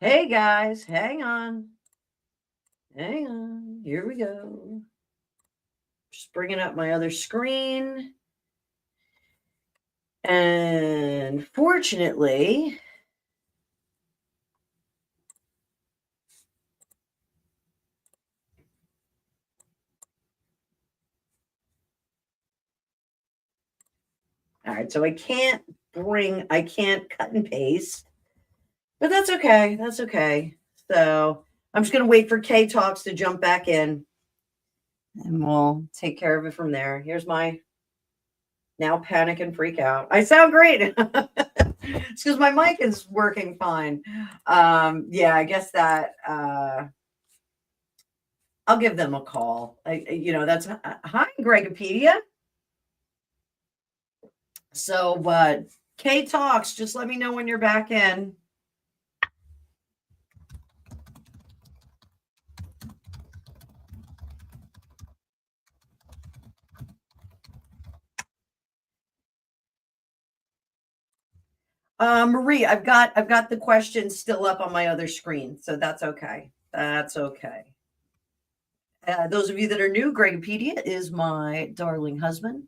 Hey guys, hang on. Hang on. Here we go. Just bringing up my other screen. And fortunately, all right, so I can't cut and paste, but that's okay. That's okay. So I'm just going to wait for K Talks to jump back in and we'll take care of it from there. Here's my now panic and freak out. I sound great. It's because my mic is working fine. Yeah, I guess that I'll give them a call. That's hi, Gregopedia. So, K Talks, just let me know when you're back in. Marie, I've got the questions still up on my other screen, so that's okay. That's okay. Those of you that are new, Gregopedia is my darling husband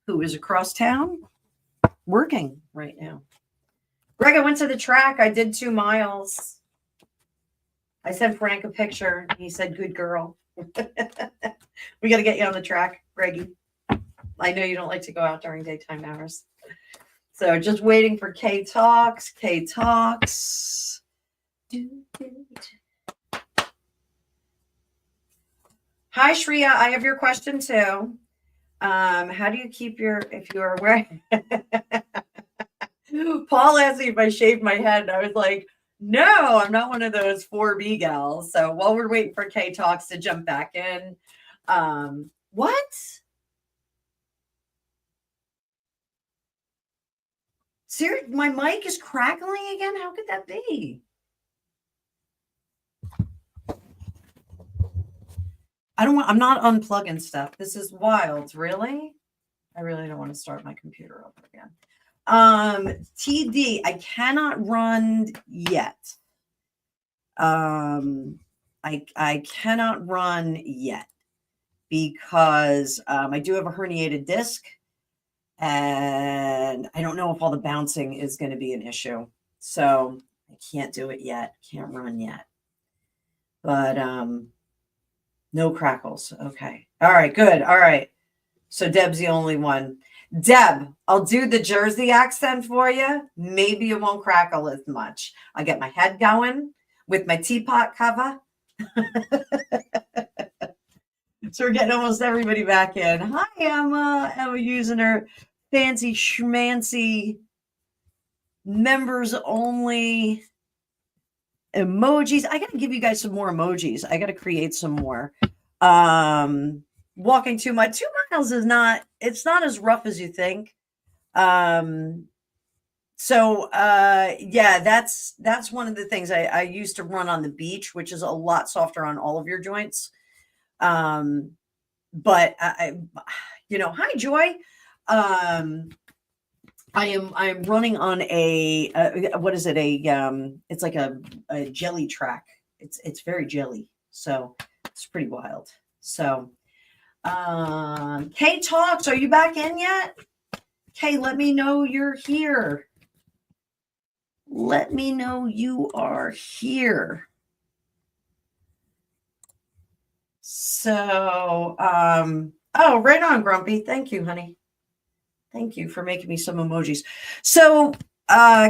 who is across town working right now. Greg, I went to the track. I did 2 miles. I sent Frank a picture. He said, good girl. We got to get you on the track, Greggy. I know you don't like to go out during daytime hours. So just waiting for K Talks. K Talks. Hi, Shreya. I have your question too. How do you keep if you are wearing? Paul asked me if I shaved my head, and I was like, no, I'm not one of those 4B gals. So while we're waiting for K Talks to jump back in, what? Seriously, my mic is crackling again? How could that be? I'm not unplugging stuff. This is wild. Really? I really don't want to start my computer over again. TD, I cannot run yet. I cannot run yet because I do have a herniated disc and I don't know if all the bouncing is going to be an issue. So I can't do it yet. Can't run yet. But no crackles. Okay. All right, good. All right. So Deb's the only one. Deb, I'll do the Jersey accent for you. Maybe it won't crackle as much. I'll get my head going with my teapot cover. So we're getting almost everybody back in. Hi, Emma. Emma using her fancy schmancy members only emojis. I got to give you guys some more emojis. I got to create some more. Walking 2 miles. 2 miles is not as rough as you think. Yeah, that's one of the things I used to run on the beach, which is a lot softer on all of your joints. But hi Joy. I'm running on a what is it? It's like a jelly track. It's very jelly. So it's pretty wild. So Kay Talks, are you back in yet? Kay, let me know you're here. Let me know you are here. So, oh, right on, Grumpy. Thank you, honey. Thank you for making me some emojis. So,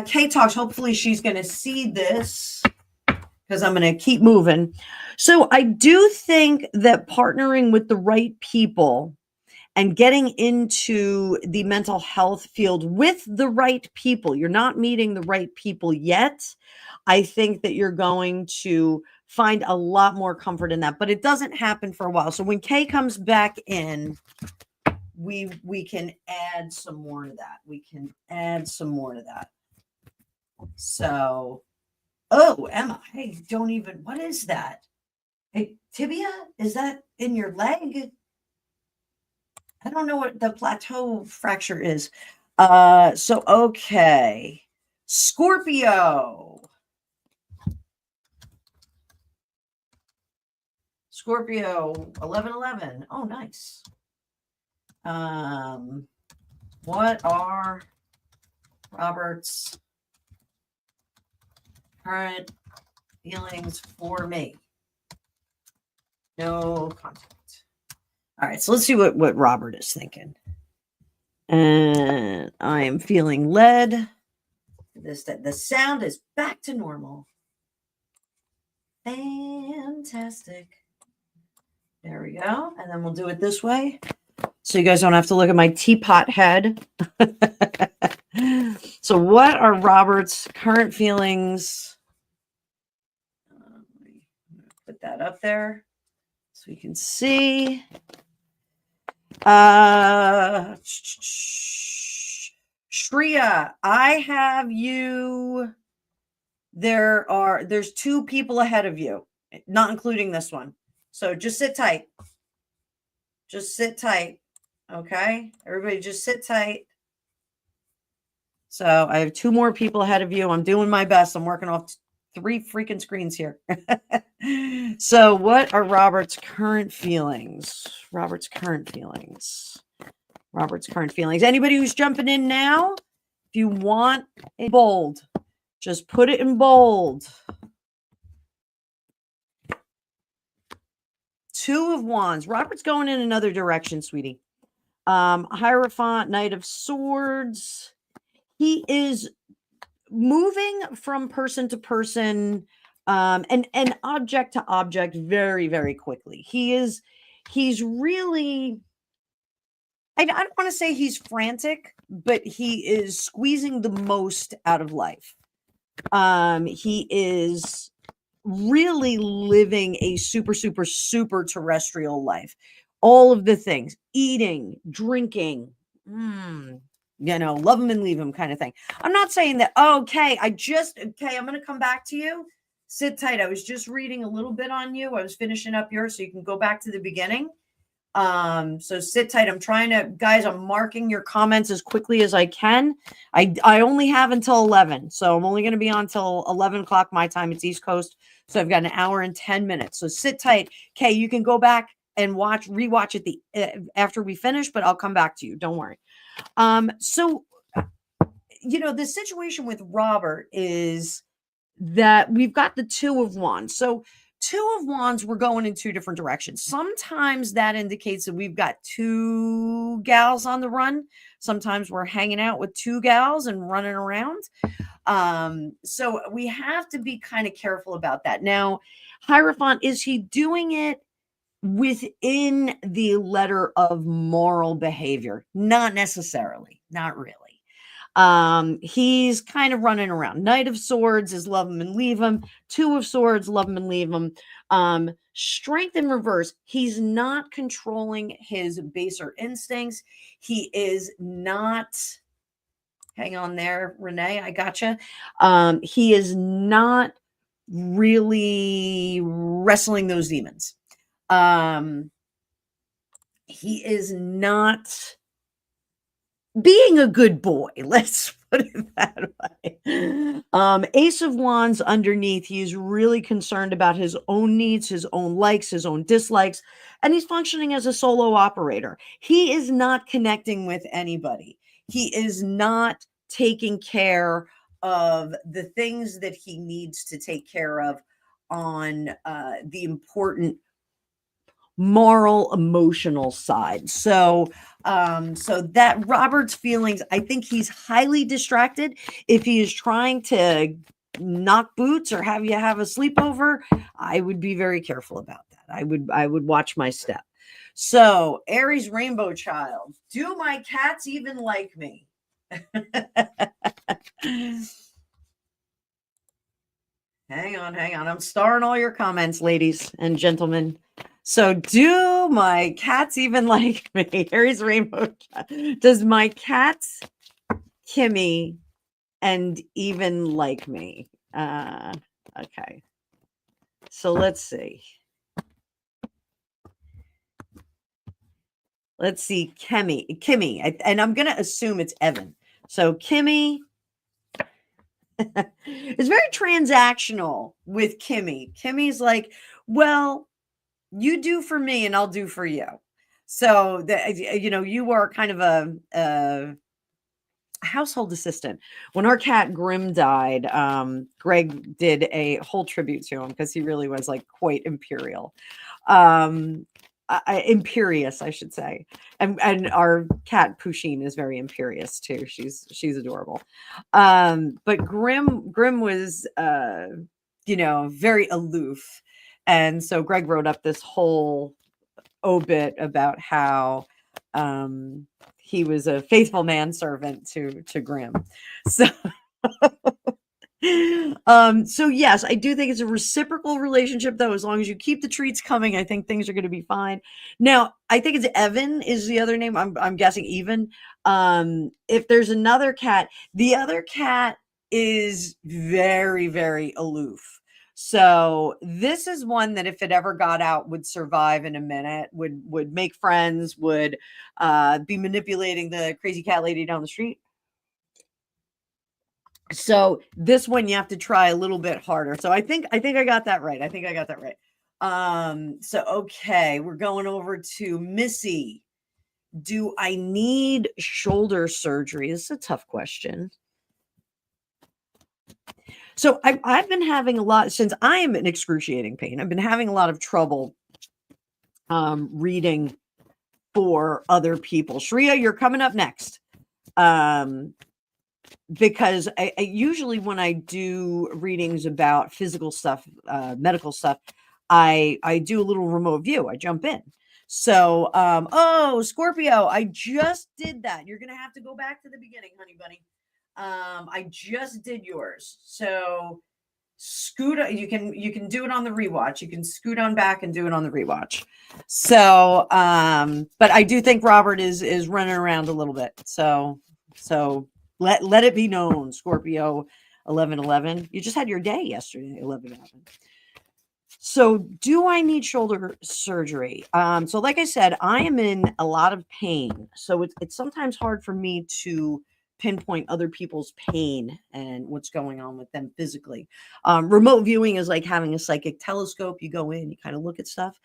Kay Talks, hopefully she's going to see this because I'm going to keep moving. So, I do think that partnering with the right people and getting into the mental health field with the right people, you're not meeting the right people yet. I think that you're going to find a lot more comfort in that, but it doesn't happen for a while. So when Kay comes back in, we can add some more to that. We can add some more to that. So, oh, Emma, hey, what is that? Hey, tibia? Is that in your leg? I don't know what the plateau fracture is. So, okay. Scorpio. Scorpio, 1111. Oh, nice. What are Robert's current feelings for me? No contact. All right, so let's see what Robert is thinking. And I am feeling led. The sound is back to normal. Fantastic. There we go. And then we'll do it this way, so you guys don't have to look at my teapot head. So what are Robert's current feelings? Put that up there so we can see. Shreya, I have you. There's two people ahead of you, not including this one. So just sit tight. Just sit tight. Okay. Everybody just sit tight. So I have two more people ahead of you. I'm doing my best. I'm working off 3 freaking screens here. So what are Robert's current feelings? Robert's current feelings. Anybody who's jumping in now, if you want it bold, just put it in bold. 2 of Wands. Robert's going in another direction, sweetie. Hierophant, Knight of Swords. He is moving from person to person and object to object very, very quickly. He's really, I don't want to say he's frantic, but he is squeezing the most out of life. He is really living a super, super, super terrestrial life. All of the things, eating, drinking, love him and leave him kind of thing. I'm not saying that, okay, I'm going to come back to you. Sit tight. I was just reading a little bit on you. I was finishing up yours, so you can go back to the beginning. So sit tight. I'm marking your comments as quickly as I can. I only have until 11, so I'm only going to be on till 11 o'clock my time. It's East Coast, so I've got an hour and 10 minutes. So sit tight. Okay, you can go back and rewatch it after we finish, but I'll come back to you. Don't worry. So the situation with Robert is that we've got the 2 of Wands. So 2 of Wands, we're going in 2 different directions. Sometimes that indicates that we've got 2 gals on the run. Sometimes we're hanging out with 2 gals and running around. So we have to be kind of careful about that. Now, Hierophant, is he doing it within the letter of moral behavior? Not necessarily. Not really. He's kind of running around. Knight of Swords is love him and leave him. 2 of Swords, love him and leave him. Strength in reverse. He's not controlling his baser instincts. He is not, hang on there, Renee, I gotcha. He is not really wrestling those demons. He is not being a good boy, let's put it that way. Ace of Wands underneath, he's really concerned about his own needs, his own likes, his own dislikes, and he's functioning as a solo operator. He is not connecting with anybody. He is not taking care of the things that he needs to take care of on the important moral, emotional side. So that Robert's feelings, I think he's highly distracted. If he is trying to knock boots or have you have a sleepover, I would be very careful about that. I would watch my step. So Aries Rainbow Child, do my cats even like me? Hang on. I'm starring all your comments, ladies and gentlemen. So do my cats even like me? Aries Rainbow Child. Does my cats, Kimmy, and even like me? Okay. So let's see. Let's see. Kimmy, and I'm going to assume it's Evan. So Kimmy is very transactional with Kimmy. Kimmy's like, well, You do for me and I'll do for you. So you are kind of a household assistant. When our cat Grim died, Greg did a whole tribute to him because he really was like quite imperial. Imperious, I should say. And our cat Pusheen is very imperious too. She's adorable. But Grim was very aloof. And so Greg wrote up this whole obit about how he was a faithful manservant to Grim. So so yes, I do think it's a reciprocal relationship though. As long as you keep the treats coming, I think things are going to be fine. Now, I think it's Evan is the other name. I'm guessing even. If there's another cat, the other cat is very, very aloof. So this is one that if it ever got out would survive in a minute, would make friends, would be manipulating the crazy cat lady down the street. So this one you have to try a little bit harder. So I think I got that right. I think I got that right. So okay, we're going over to Missy. Do I need shoulder surgery? This is a tough question. So I've been having a lot since I am in excruciating pain. I've been having a lot of trouble reading for other people. Shreya, you're coming up next. Because I usually when I do readings about physical stuff, medical stuff, I do a little remote view. I jump in. So, oh, Scorpio, I just did that. You're gonna have to go back to the beginning, honey bunny. I just did yours. So scoot, you can do it on the rewatch. You can scoot on back and do it on the rewatch. So, but I do think Robert is running around a little bit. So let it be known, Scorpio 1111. You just had your day yesterday, 1111. So do I need shoulder surgery? So like I said, I am in a lot of pain. So it's sometimes hard for me to pinpoint other people's pain and what's going on with them physically. Remote viewing is like having a psychic telescope. You go in, you kind of look at stuff.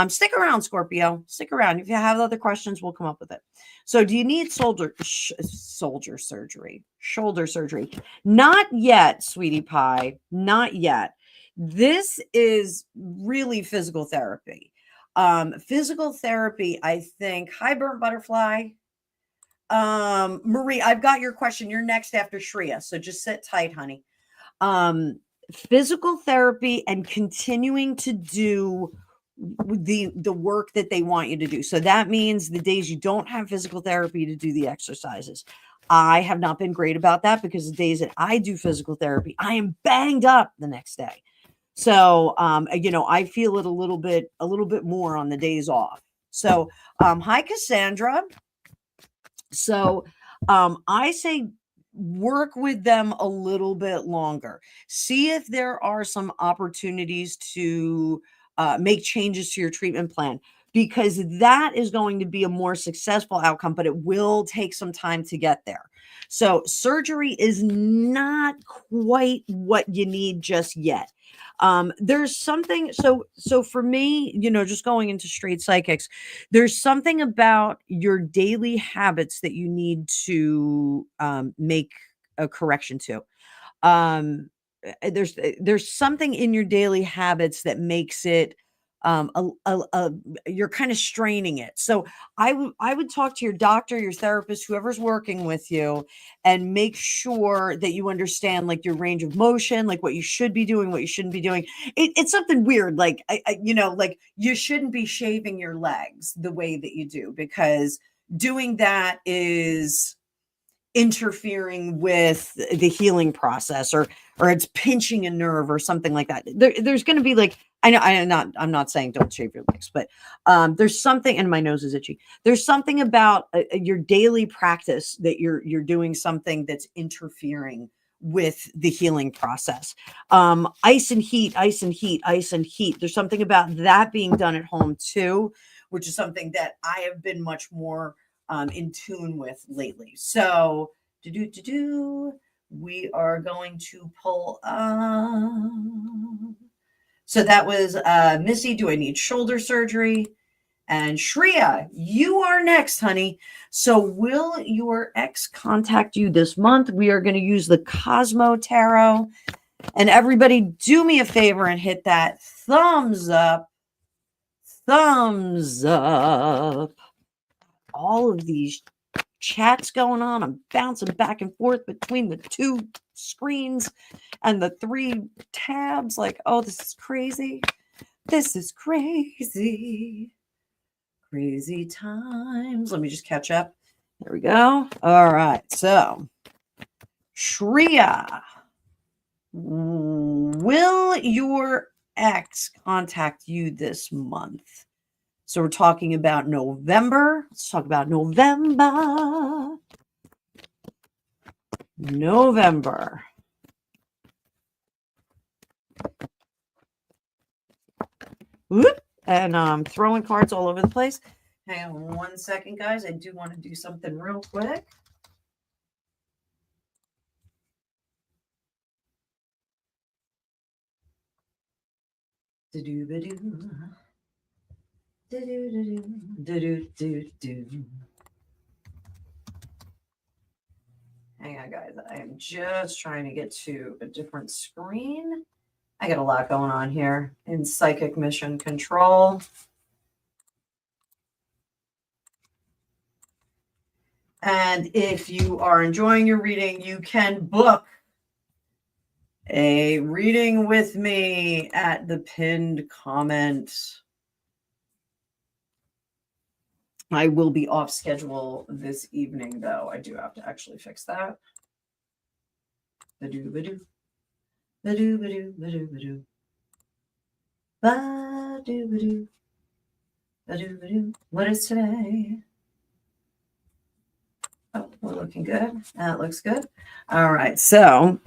Stick around, Scorpio. Stick around. If you have other questions, we'll come up with it. So do you need shoulder surgery? Shoulder surgery? Not yet, sweetie pie. Not yet. This is really physical therapy. Physical therapy, I think. Hi, Burnt Butterfly. Marie, I've got your question. You're next after Shreya, so just sit tight, honey. Physical therapy and continuing to do the work that they want you to do. So that means the days you don't have physical therapy to do the exercises. I have not been great about that because the days that I do physical therapy, I am banged up the next day. So, I feel it a little bit more on the days off. So, hi, Cassandra. So, I say work with them a little bit longer. See if there are some opportunities to make changes to your treatment plan because that is going to be a more successful outcome, but it will take some time to get there. So, surgery is not quite what you need just yet. There's something so for me, just going into straight psychics, there's something about your daily habits that you need to make a correction to. There's something in your daily habits that makes it you're kind of straining it. So I would talk to your doctor, your therapist, whoever's working with you, and make sure that you understand like your range of motion, like what you should be doing, what you shouldn't be doing. It's something weird, like like you shouldn't be shaving your legs the way that you do because doing that is interfering with the healing process or it's pinching a nerve or something like that. There's going to be like I'm not saying don't shave your legs, but there's something, and my nose is itchy. There's something about your daily practice that you're doing something that's interfering with the healing process. Ice and heat, ice and heat, ice and heat. There's something about that being done at home too, which is something that I have been much more in tune with lately. So we are going to pull So that was Missy, do I need shoulder surgery? And Shreya, you are next, honey. So will your ex contact you this month? We are going to use the Cosmo Tarot. And everybody do me a favor and hit that thumbs up. Thumbs up. All of these chats going on. I'm bouncing back and forth between the two screens and the three tabs. Like, oh, this is crazy. This is crazy. Crazy times. Let me just catch up. There we go. All right. So, Shreya, will your ex contact you this month? So we're talking about November. Let's talk about November. November. Whoop. And I'm throwing cards all over the place. Hang on 1 second, guys. I do want to do something real quick. Do-do-ba-doo. Do-do-do-do. Do-do-do-do. Hang on, guys. I am just trying to get to a different screen. I got a lot going on here in Psychic Mission Control. And if you are enjoying your reading, you can book a reading with me at the pinned comment. I will be off schedule this evening, though. I do have to actually fix that. Ba-doo-ba-doo. Ba-doo-ba-doo. Ba-doo-ba-doo. Ba-doo-ba-doo. Ba-doo-ba-doo. What is today? Oh, we're looking good. That looks good. All right. So,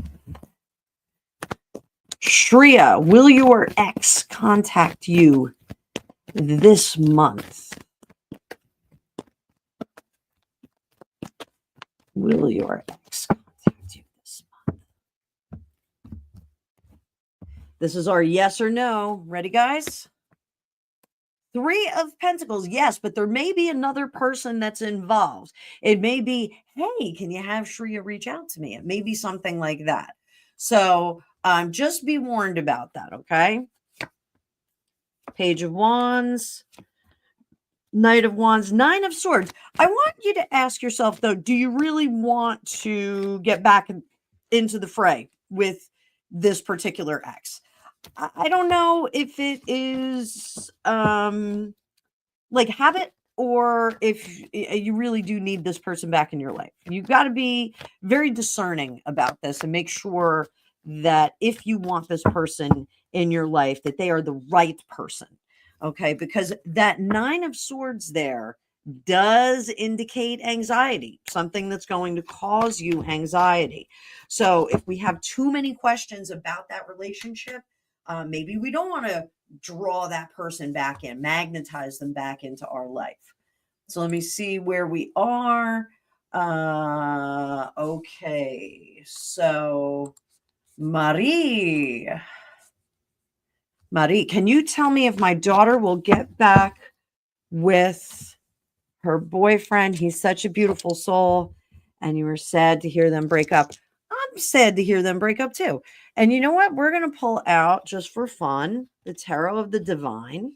Shreya, will your ex contact you this month? Will your ex contact you this month? This is our yes or no. Ready, guys? 3 of Pentacles, yes, but there may be another person that's involved. It may be, hey, can you have Shreya reach out to me? It may be something like that. So just be warned about that, okay? Page of Wands, Knight of Wands, 9 of Swords. I want you to ask yourself, though, do you really want to get back into the fray with this particular ex? I don't know if it is like habit or if you really do need this person back in your life. You've got to be very discerning about this and make sure that if you want this person in your life, that they are the right person. Okay, because that 9 of Swords there does indicate anxiety, something that's going to cause you anxiety. So if we have too many questions about that relationship, maybe we don't want to draw that person back in, magnetize them back into our life. So let me see where we are. Okay, so Marie, can you tell me if my daughter will get back with her boyfriend? He's such a beautiful soul, and you were sad to hear them break up. I'm sad to hear them break up too. And you know what? We're going to pull out, just for fun, the Tarot of the Divine,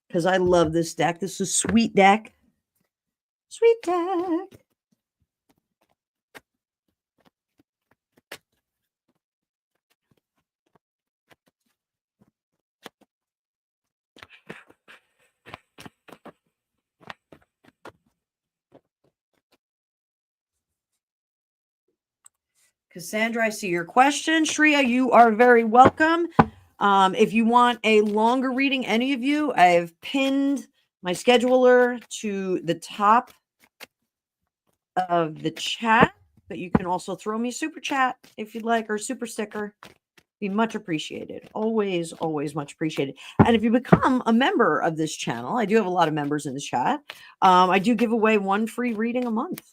because I love this deck. This is sweet deck. Sweet deck. Cassandra, I see your question. Shreya, you are very welcome. If you want a longer reading, any of you, I've pinned my scheduler to the top of the chat, but you can also throw me a super chat if you'd like, or super sticker. Be much appreciated. Always, always much appreciated. And if you become a member of this channel, I do have a lot of members in the chat. I do give away 1 free reading a month,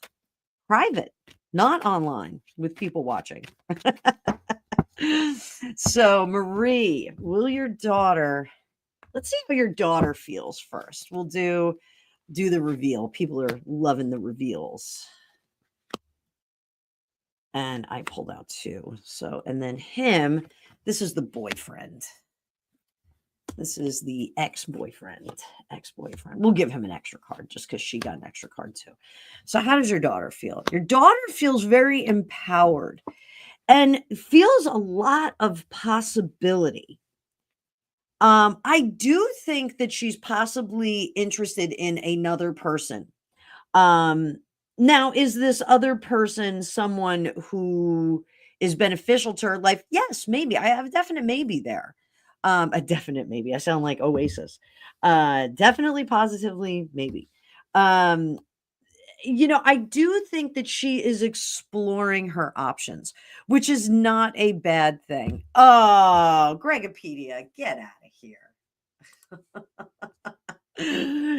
private, not online with people watching. So, Marie, will your daughter, let's see how your daughter feels first. We'll do the reveal. People are loving the reveals. And I pulled out 2. So, and then him, this is the boyfriend. This is the ex-boyfriend. We'll give him an extra card just because she got an extra card too. So how does your daughter feel? Your daughter feels very empowered and feels a lot of possibility. I do think that she's possibly interested in another person. Now, is this other person someone who is beneficial to her life? Yes, maybe. I have a definite maybe there. A definite maybe. I sound like Oasis. Definitely, positively, maybe. I do think that she is exploring her options, which is not a bad thing. Oh, Gregopedia, get out of here.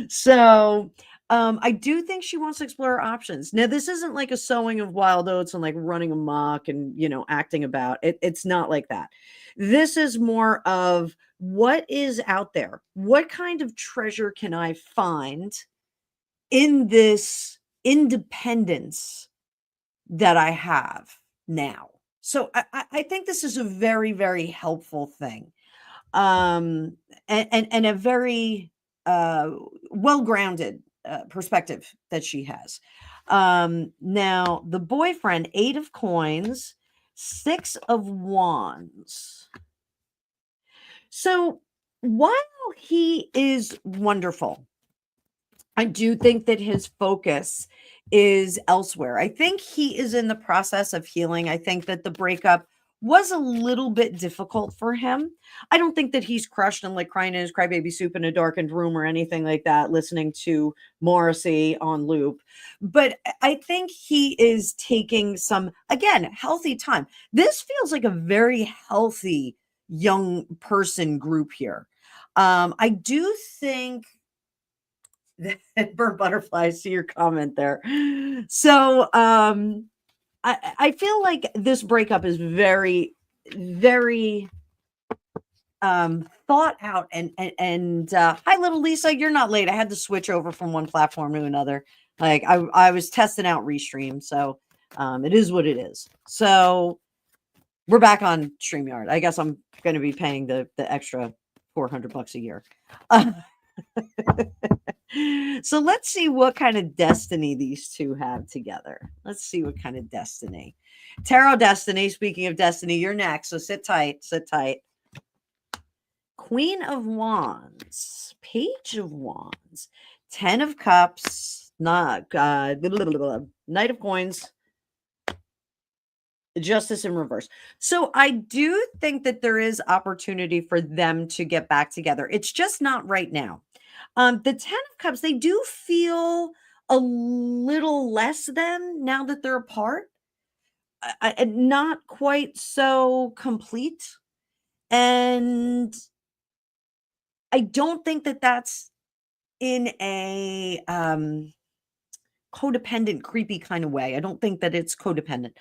So, I do think she wants to explore her options. Now, this isn't like a sowing of wild oats and like running amok and, acting about it. It's not like that. This is more of what is out there. What kind of treasure can I find in this independence that I have now? So I think this is a very, very helpful thing. And a very well-grounded perspective that she has. Now, the boyfriend, 8 of coins, 6 of wands. So while he is wonderful, I do think that his focus is elsewhere. I think he is in the process of healing. I think that the breakup was a little bit difficult for him. I don't think that he's crushed and like crying in his crybaby soup in a darkened room or anything like that, listening to Morrissey on loop. But I think he is taking some, again, healthy time. This feels like a very healthy young person group here. I do think that burnt butterflies, see your comment there. So I feel like this breakup is very, very thought out and hi little Lisa, you're not late. I had to switch over from one platform to another. Like I was testing out Restream, so it is what it is. So we're back on StreamYard. I guess I'm going to be paying the extra $400 a year. So let's see what kind of destiny these two have together. Let's see what kind of destiny. Tarot destiny, speaking of destiny, you're next. So sit tight, sit tight. Queen of Wands, Page of Wands, 10 of Cups, Knight of Coins, Justice in reverse. So I do think that there is opportunity for them to get back together. It's just not right now. The 10 of Cups, they do feel a little less than now that they're apart. Not quite so complete. And I don't think that that's in a codependent, creepy kind of way. I don't think that it's codependent.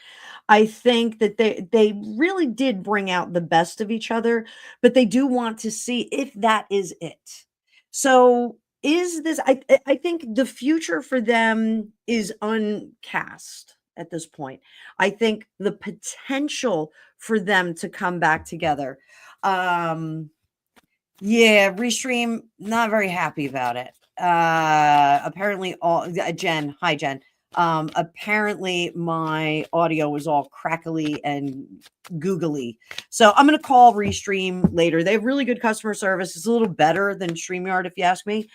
I think that they really did bring out the best of each other, but they do want to see if that is it. So is this, I think the future for them is uncast at this point. I think the potential for them to come back together. Yeah, Restream, not very happy about it. Apparently Jen, hi Jen. Apparently my audio was all crackly and googly. So I'm going to call Restream later. They have really good customer service. It's a little better than StreamYard, if you ask me.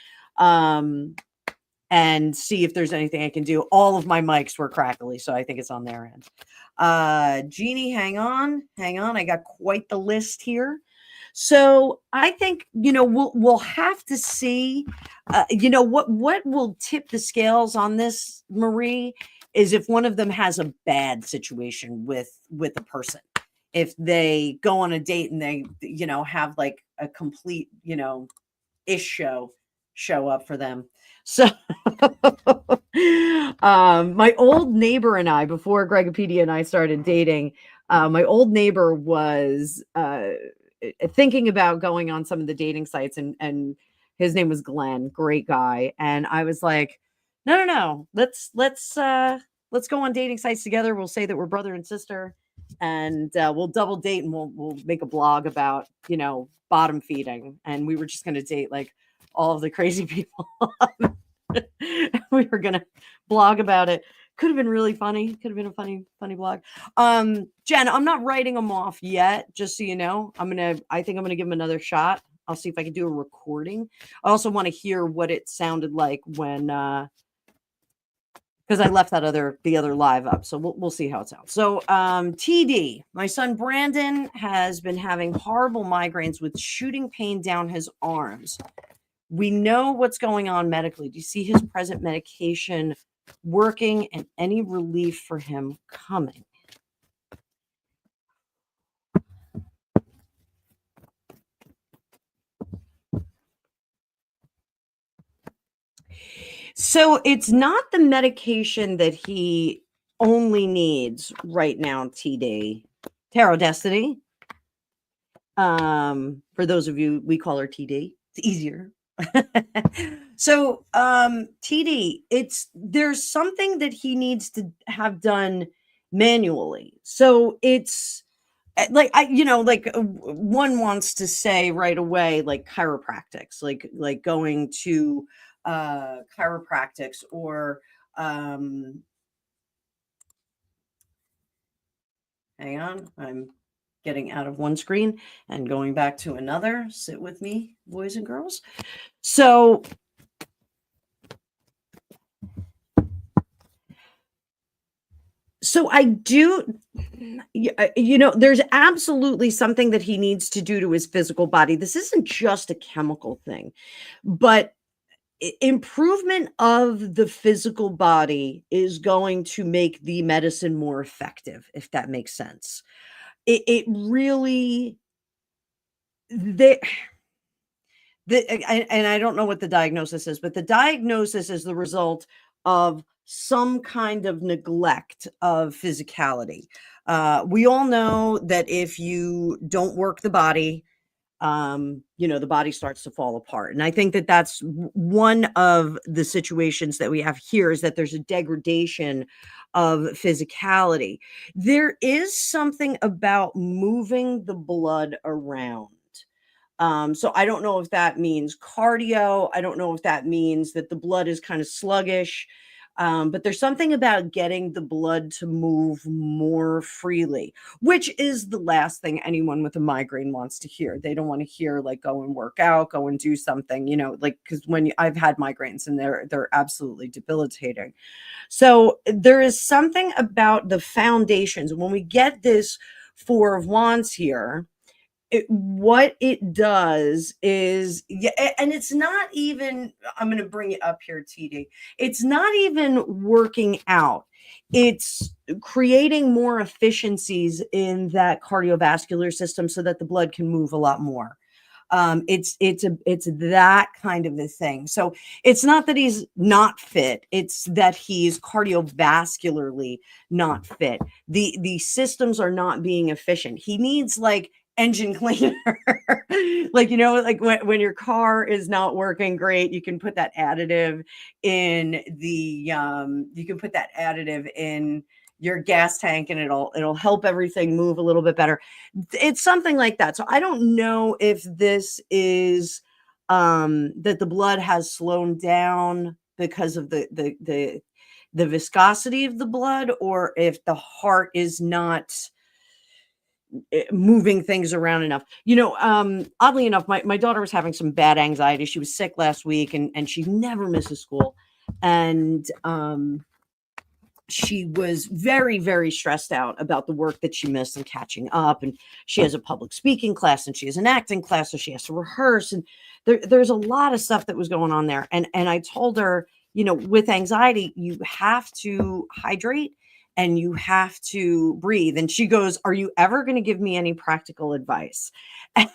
And see if there's anything I can do. All of my mics were crackly, so I think it's on their end. Jeannie, hang on. I got quite the list here. So I think, we'll have to see, what will tip the scales on this, Marie, is if one of them has a bad situation with a person. If they go on a date and they, have like a complete, ish show up for them. So my old neighbor and I, before Gregopedia and I started dating, my old neighbor was thinking about going on some of the dating sites, and his name was Glenn, great guy. And I was like, no, let's go on dating sites together. We'll say that we're brother and sister, and we'll double date, and we'll make a blog about, bottom feeding. And we were just going to date like all of the crazy people. We were going to blog about it. Could have been really funny. Could have been a funny blog. Jen, I'm not writing them off yet, just so you know. I think I'm gonna give them another shot. I'll see if I can do a recording. I also want to hear what it sounded like when because I left the other live up. So we'll see how it sounds. So TD, my son Brandon has been having horrible migraines with shooting pain down his arms. We know what's going on medically. Do you see his present medication working and any relief for him coming? So it's not the medication that he only needs right now, TD. Tarot Destiny. For those of you, we call her TD. It's easier. So TD, there's something that he needs to have done manually. So it's like one wants to say right away, like chiropractics, like going to chiropractics, or hang on, I'm getting out of one screen and going back to another. Sit with me, boys and girls. So I do, there's absolutely something that he needs to do to his physical body. This isn't just a chemical thing, but improvement of the physical body is going to make the medicine more effective, if that makes sense. It really, and I don't know what the diagnosis is, but the diagnosis is the result of some kind of neglect of physicality. We all know that if you don't work the body, the body starts to fall apart. And I think that that's one of the situations that we have here, is that there's a degradation of physicality. There is something about moving the blood around. So I don't know if that means cardio. I don't know if that means that the blood is kind of sluggish. But there's something about getting the blood to move more freely, which is the last thing anyone with a migraine wants to hear. They don't want to hear like, go and work out, go and do something, because I've had migraines and they're absolutely debilitating. So there is something about the foundations. When we get this Four of Wands here, what it does is, and it's not even, I'm going to bring it up here, TD. It's not even working out. It's creating more efficiencies in that cardiovascular system so that the blood can move a lot more. It's that kind of a thing. So it's not that he's not fit. It's that he's cardiovascularly not fit. The systems are not being efficient. He needs like engine cleaner. Like when your car is not working great, you can put that additive in your gas tank, and it'll help everything move a little bit better. It's something like that. So I don't know if this is that the blood has slowed down because of the viscosity of the blood, or if the heart is not moving things around enough. Oddly enough, my daughter was having some bad anxiety. She was sick last week, and she never misses school. And she was very, very stressed out about the work that she missed and catching up. And she has a public speaking class, and she has an acting class, so she has to rehearse. And there's a lot of stuff that was going on there. And I told her, with anxiety, you have to hydrate and you have to breathe. And she goes, "Are you ever going to give me any practical advice?" And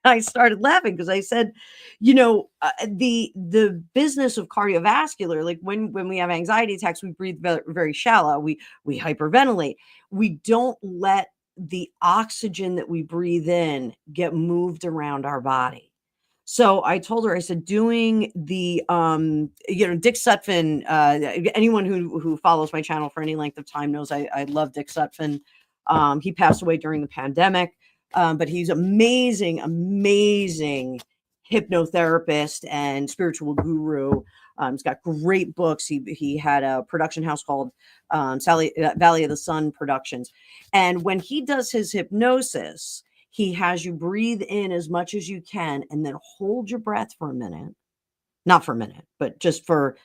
I started laughing because I said, the business of cardiovascular, like when we have anxiety attacks, we breathe very, very shallow. We hyperventilate. We don't let the oxygen that we breathe in get moved around our body. So I told her, I said, doing the, Dick Sutphin, anyone who follows my channel for any length of time knows I love Dick Sutphin. He passed away during the pandemic, but he's amazing, amazing hypnotherapist and spiritual guru. He's got great books. He had a production house called Valley of the Sun Productions. And when he does his hypnosis, he has you breathe in as much as you can and then hold your breath for a minute. Not for a minute, but just for,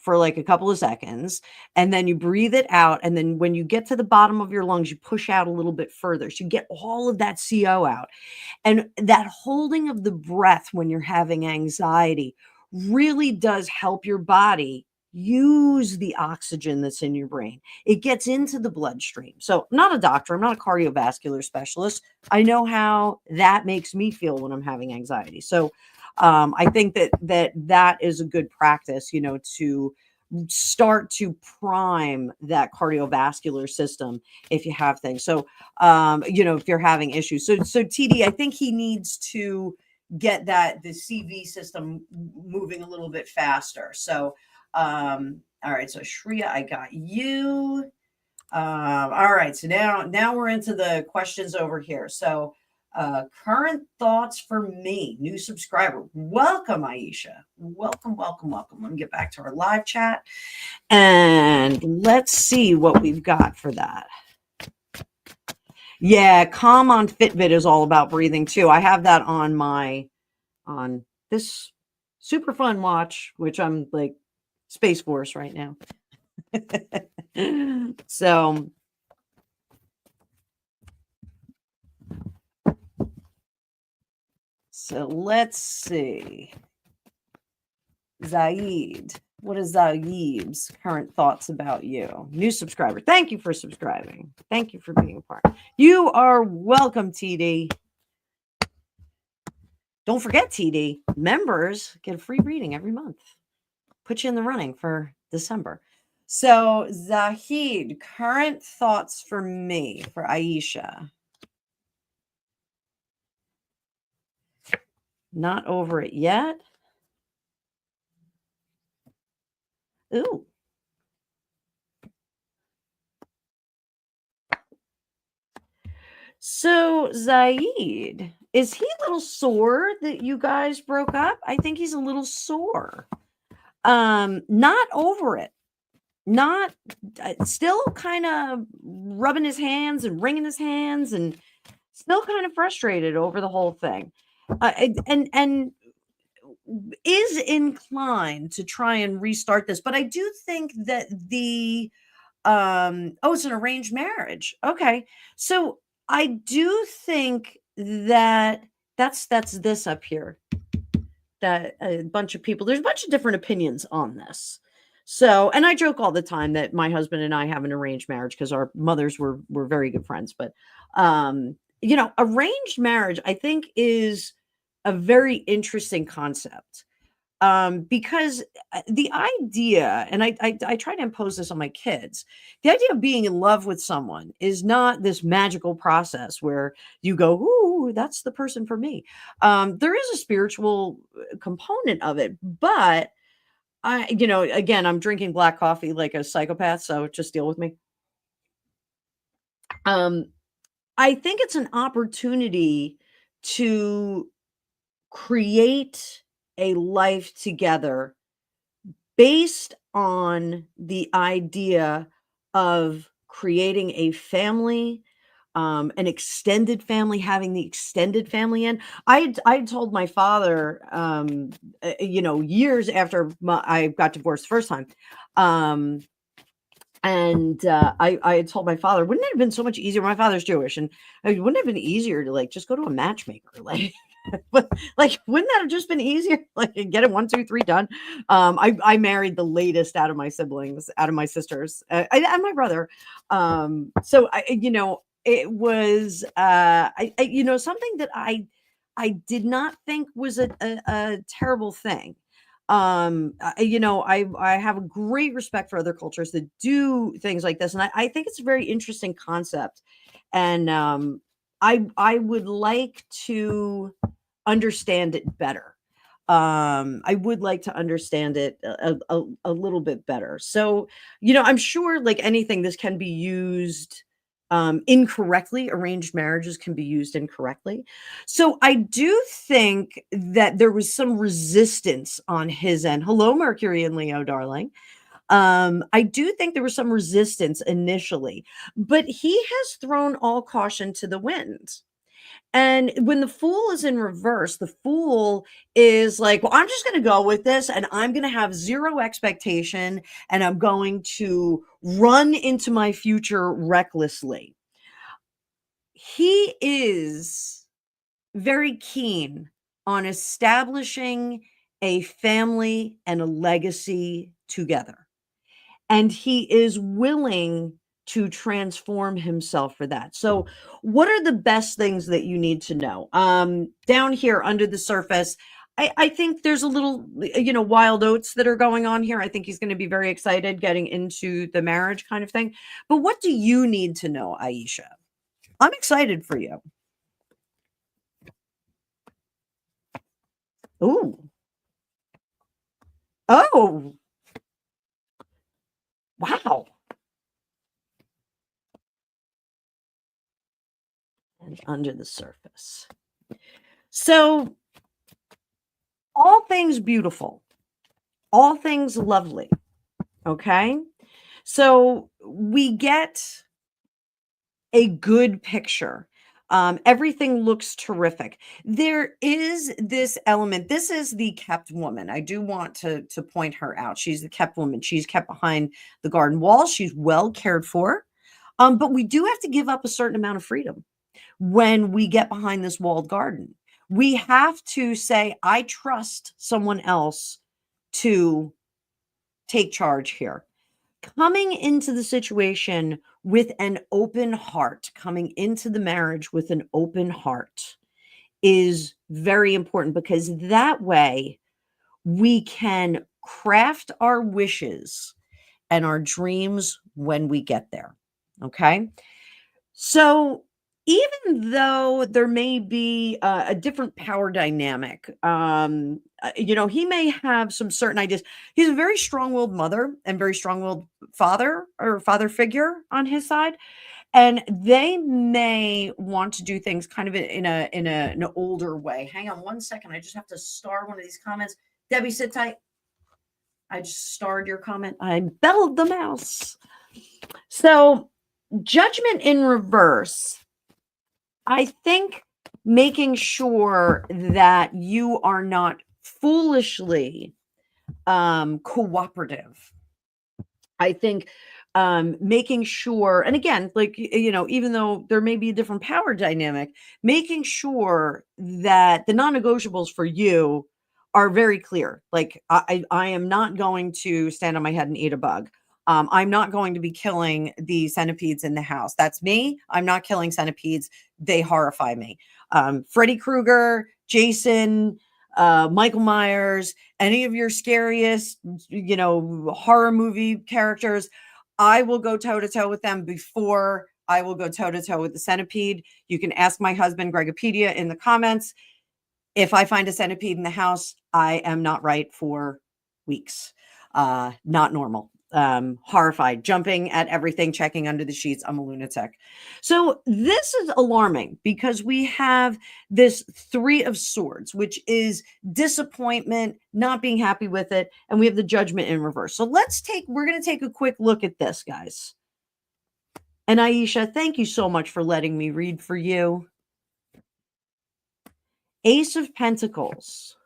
for like a couple of seconds. And then you breathe it out. And then when you get to the bottom of your lungs, you push out a little bit further. So you get all of that CO out. And that holding of the breath when you're having anxiety really does help your body use the oxygen that's in your brain. It gets into the bloodstream. So I'm not a doctor. I'm not a cardiovascular specialist. I know how that makes me feel when I'm having anxiety. So I think that is a good practice, to start to prime that cardiovascular system if you have things. So, if you're having issues. So TD, I think he needs to get the CV system moving a little bit faster. So, all right. So Shreya, I got you. All right. So now we're into the questions over here. So, current thoughts for me, new subscriber. Welcome, Aisha. Welcome. Let me get back to our live chat and let's see what we've got for that. Yeah, Calm on Fitbit is all about breathing too. I have that on this super fun watch, which I'm like Space Force right now. So let's see. Zaid. What is Zaid's current thoughts about you? New subscriber. Thank you for subscribing. Thank you for being a part. You are welcome, TD. Don't forget, TD, members get a free reading every month. Put you in the running for December. So, Zahid, current thoughts for me, for Aisha. Not over it yet. Ooh. So, Zaid, is he a little sore that you guys broke up? I think he's a little sore. Not over it. Not still kind of rubbing his hands and wringing his hands and still kind of frustrated over the whole thing. And is inclined to try and restart this, but I do think that it's an arranged marriage. Okay. So I do think that that's this up here, that a bunch of people, there's a bunch of different opinions on this. So, and I joke all the time that my husband and I have an arranged marriage because our mothers were very good friends. But, arranged marriage, I think, is a very interesting concept. Because the idea, and I try to impose this on my kids, the idea of being in love with someone is not this magical process where you go, ooh, that's the person for me. There is a spiritual component of it, but again, I'm drinking black coffee like a psychopath, so just deal with me. I think it's an opportunity to create a life together based on the idea of creating a family, an extended family, having the extended family in. I told my father, years after I got divorced the first time, I had told my father, wouldn't it have been so much easier? My father's Jewish, and wouldn't it have been easier to just go to a matchmaker? Wouldn't that have just been easier? Get it 1, 2, 3 done. I married the latest out of my siblings, out of my sisters, and my brother. So it was something that I did not think was a terrible thing. I have a great respect for other cultures that do things like this, and I think it's a very interesting concept. And I would like to understand it better. I would like to understand it a little bit better. So, I'm sure, like anything, this can be used incorrectly. Arranged marriages can be used incorrectly. So I do think that there was some resistance on his end. Hello, Mercury and Leo, darling. I do think there was some resistance initially, but he has thrown all caution to the wind. And when the fool is in reverse, the fool is like, well, I'm just going to go with this and I'm going to have zero expectation and I'm going to run into my future recklessly. He is very keen on establishing a family and a legacy together. And he is willing to transform himself for that. So, what are the best things that you need to know? Down here under the surface, I think there's a little, wild oats that are going on here. I think he's going to be very excited getting into the marriage kind of thing. But what do you need to know, Aisha? I'm excited for you. Ooh. Oh. Wow. And under the surface. So, all things beautiful, all things lovely. Okay. So we get a good picture. Everything looks terrific. There is this element. This is the kept woman. I do want to point her out. She's the kept woman. She's kept behind the garden wall. She's well cared for. But we do have to give up a certain amount of freedom when we get behind this walled garden. We have to say, I trust someone else to take charge here. Coming into the situation with an open heart, coming into the marriage with an open heart is very important, because that way we can craft our wishes and our dreams when we get there. Okay. So, even though there may be a different power dynamic, he may have some certain ideas. He's a very strong-willed mother and very strong-willed father or father figure on his side, and they may want to do things kind of in an older way. Hang on one second. I just have to star one of these comments. Debbie, sit tight. I just starred your comment. I bellowed the mouse. So, judgment in reverse. I think making sure that you are not foolishly cooperative. I think making sure, and again, like, even though there may be a different power dynamic, making sure that the non-negotiables for you are very clear. Like, I am not going to stand on my head and eat a bug. I'm not going to be killing the centipedes in the house. That's me. I'm not killing centipedes. They horrify me. Freddy Krueger, Jason, Michael Myers, any of your scariest, horror movie characters, I will go toe to toe with them before I will go toe to toe with the centipede. You can ask my husband, Gregopedia, in the comments. If I find a centipede in the house, I am not right for weeks. Not normal. Horrified, jumping at everything, checking under the sheets. I'm a lunatic. So this is alarming because we have this 3 of Swords, which is disappointment, not being happy with it, and we have the Judgment in reverse. So we're going to take a quick look at this, guys. And Aisha, thank you so much for letting me read for you. Ace of Pentacles,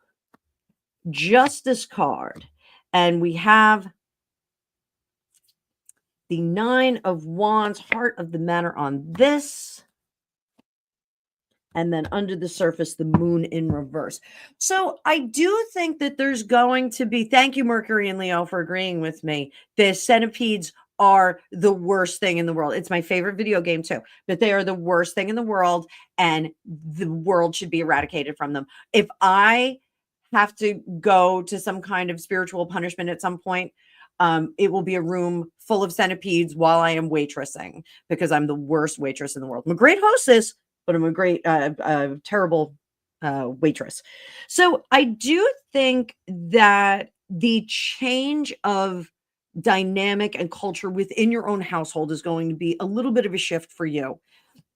Justice card, and we have the 9 of Wands, Heart of the Matter on this. And then under the surface, the Moon in reverse. So I do think that there's going to be, thank you, Mercury and Leo, for agreeing with me. The centipedes are the worst thing in the world. It's my favorite video game too, but they are the worst thing in the world, and the world should be eradicated from them. If I have to go to some kind of spiritual punishment at some point, It will be a room full of centipedes while I am waitressing, because I'm the worst waitress in the world. I'm a great hostess, but I'm a great, terrible waitress. So I do think that the change of dynamic and culture within your own household is going to be a little bit of a shift for you.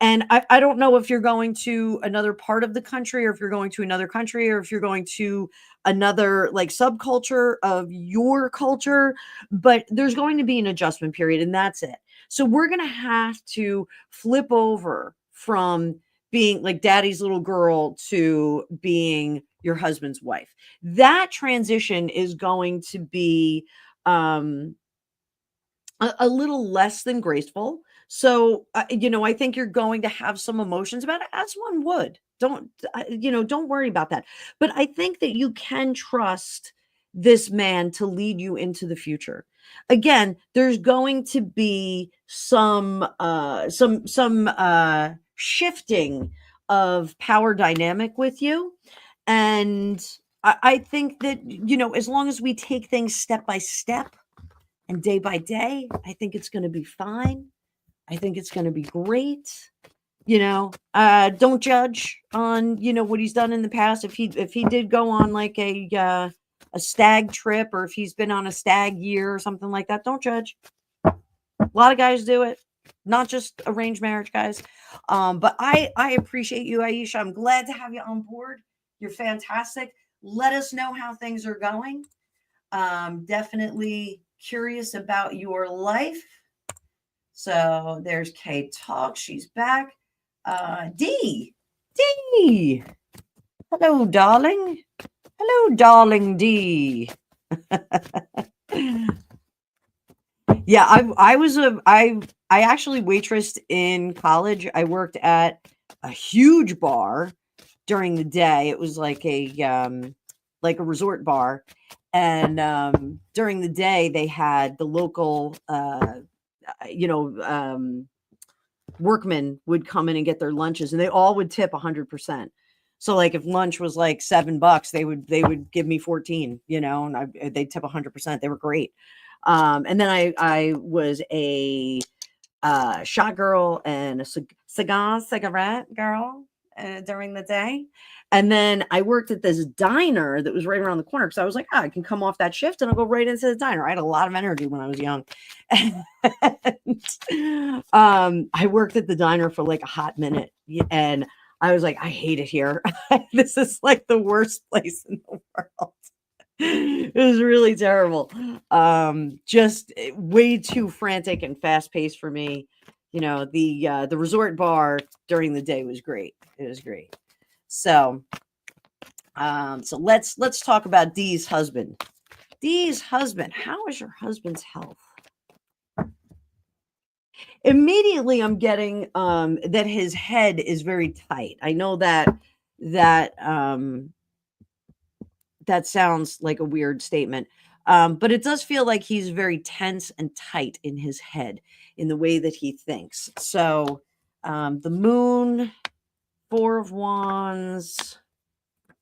And I don't know if you're going to another part of the country, or if you're going to another country, or if you're going to another like subculture of your culture, but there's going to be an adjustment period, and that's it. So we're going to have to flip over from being like daddy's little girl to being your husband's wife. That transition is going to be a little less than graceful. So, I think you're going to have some emotions about it, as one would. Don't worry about that. But I think that you can trust this man to lead you into the future. Again, there's going to be some shifting of power dynamic with you. And I think that, as long as we take things step by step and day by day, I think it's going to be fine. I think it's going to be great. Don't judge on, what he's done in the past. If he did go on like a stag trip, or if he's been on a stag year or something like that, don't judge. A lot of guys do it, not just arranged marriage guys. But I appreciate you, Aisha. I'm glad to have you on board. You're fantastic. Let us know how things are going. Definitely curious about your life. So there's Kay Talk. She's back. D. Hello, darling. Hello, darling D. Yeah, I actually waitressed in college. I worked at a huge bar during the day. It was like a resort bar. And during the day, they had the local, workmen would come in and get their lunches, and they all would tip 100%. So, like, if lunch was like $7, they would give me 14, and they'd tip 100%. They were great. And then I was a shot girl and a cigarette girl during the day. And then I worked at this diner that was right around the corner, because I was like, I can come off that shift and I'll go right into the diner. I had a lot of energy when I was young. And, I worked at the diner for like a hot minute, and I was like, I hate it here. This is like the worst place in the world. It was really terrible. Just way too frantic and fast paced for me. The resort bar during the day was great. It was great. So let's talk about Dee's husband. Dee's husband. How is your husband's health? Immediately, I'm getting that his head is very tight. I know that sounds like a weird statement, but it does feel like he's very tense and tight in his head in the way that he thinks. So, the moon, 4 of Wands,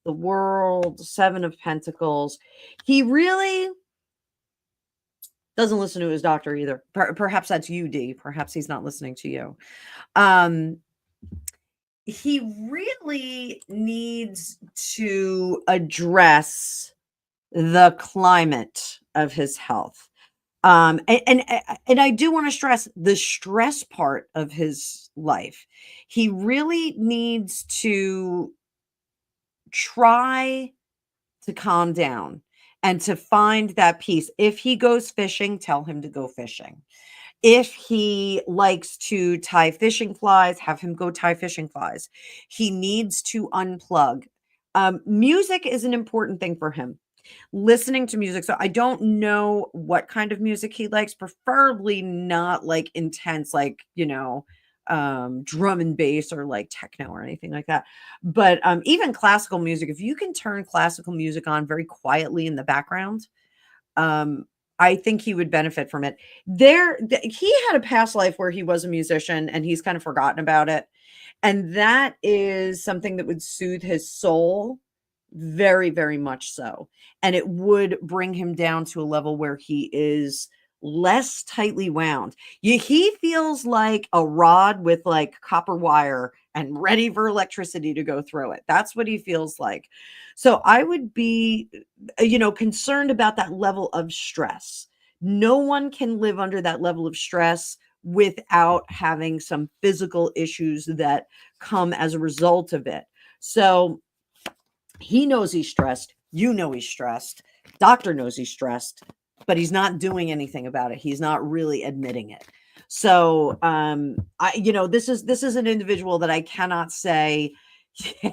the World, 7 of Pentacles. He really doesn't listen to his doctor either. Perhaps that's you, D. Perhaps he's not listening to you. He really needs to address the climate of his health. And I do want to stress the stress part of his life. He really needs to try to calm down and to find that peace. If he goes fishing, tell him to go fishing. If he likes to tie fishing flies, have him go tie fishing flies. He needs to unplug. Music is an important thing for him. Listening to music. So I don't know what kind of music he likes, preferably not like intense, like, drum and bass or like techno or anything like that. But even classical music, if you can turn classical music on very quietly in the background, I think he would benefit from it. He had a past life where he was a musician and he's kind of forgotten about it. And that is something that would soothe his soul Very, very much so. And it would bring him down to a level where he is less tightly wound. He feels like a rod with like copper wire and ready for electricity to go through it. That's what he feels like. So I would be, concerned about that level of stress. No one can live under that level of stress without having some physical issues that come as a result of it. So he knows he's stressed. You know he's stressed. Doctor knows he's stressed, but he's not doing anything about it. He's not really admitting it. So, this is an individual that I cannot say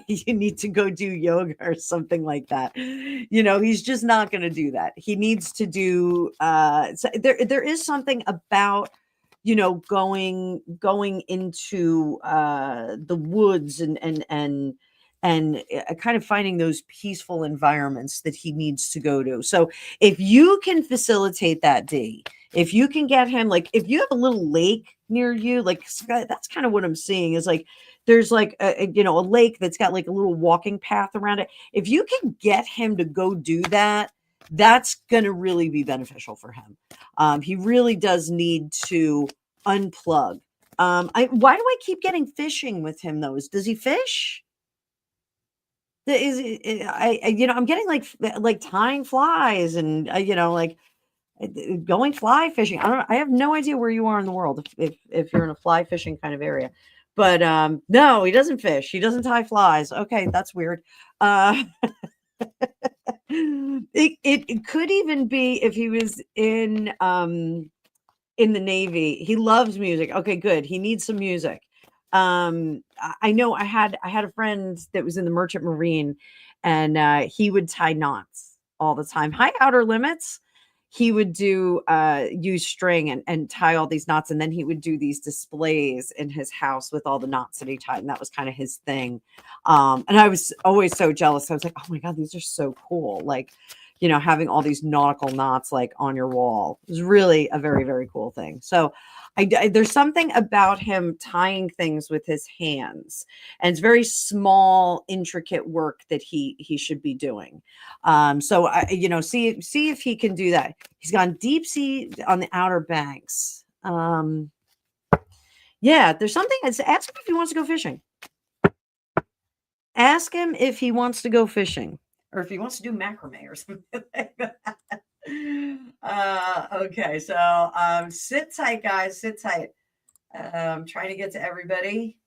you need to go do yoga or something like that. He's just not going to do that. He needs to do. There is something about going into the woods and kind of finding those peaceful environments that he needs to go to. So if you can facilitate that, D, if you can get him, like if you have a little lake near you, like that's kind of what I'm seeing is like there's like a lake that's got like a little walking path around it. If you can get him to go do that, that's going to really be beneficial for him. He really does need to unplug. Why do I keep getting fishing with him though? Does he fish? I'm getting like tying flies and like going fly fishing. I have no idea where you are in the world if you're in a fly fishing kind of area. But no, he doesn't fish. He doesn't tie flies. Okay, that's weird. It could even be if he was in the Navy. He loves music. Okay, good. He needs some music. I know I had a friend that was in the Merchant Marine, and he would tie knots all the time. High Outer Limits. He would do use string and tie all these knots, and then he would do these displays in his house with all the knots that he tied, and that was kind of his thing. And I was always so jealous. I was like, oh my God, these are so cool. Like, having all these nautical knots like on your wall is really a very, very cool thing. So there's something about him tying things with his hands, and it's very small, intricate work that he should be doing. So see if he can do that. He's gone deep sea on the Outer Banks. Yeah, there's something. Ask him if he wants to go fishing. Ask him if he wants to go fishing, or if he wants to do macrame or something like that. Okay, so sit tight, guys. Sit tight. I'm trying to get to everybody.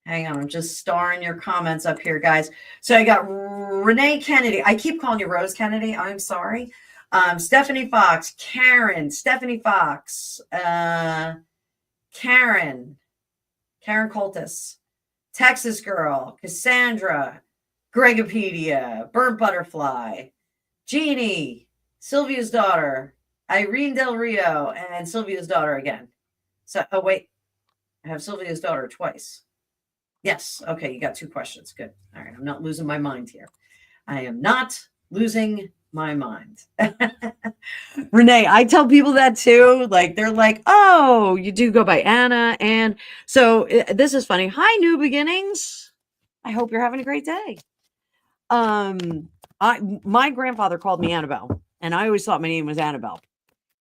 Hang on, I'm just starring your comments up here, guys. So I got Renee Kennedy. I keep calling you Rose Kennedy. I'm sorry. Stephanie Fox, Karen, Stephanie Fox, Karen Coltis, Texas Girl, Cassandra, Gregopedia, Burnt Butterfly, Jeannie, Sylvia's daughter, Irene Del Rio, and Sylvia's daughter again. So, oh wait, I have Sylvia's daughter twice. Yes. Okay, you got two questions. Good. All right, I'm not losing my mind here. I am not losing my mind. Renee, I tell people that too. Like they're like, oh, you do go by Anna. And so this is funny. Hi, New Beginnings. I hope you're having a great day. My grandfather called me Annabelle, and I always thought my name was Annabelle.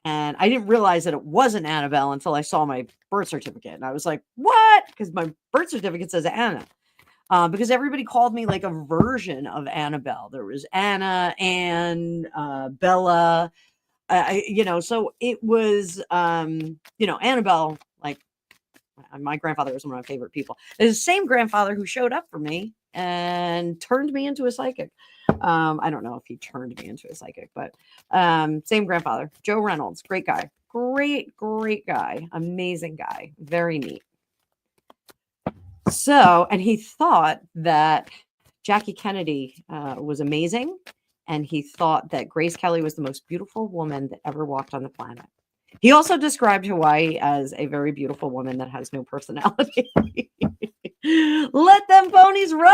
And I didn't realize that it wasn't Annabelle until I saw my birth certificate. And I was like, what? Because my birth certificate says Anna. Because everybody called me like a version of Annabelle. There was Anna, Anne, Bella, so it was, Annabelle, like my grandfather was one of my favorite people. It's the same grandfather who showed up for me and turned me into a psychic. I don't know if he turned me into a psychic, but same grandfather, Joe Reynolds, great guy, great guy, amazing guy, very neat. So, and he thought that Jackie Kennedy was amazing, and he thought that Grace Kelly was the most beautiful woman that ever walked on the planet. He also described Hawaii as a very beautiful woman that has no personality. Let them ponies run!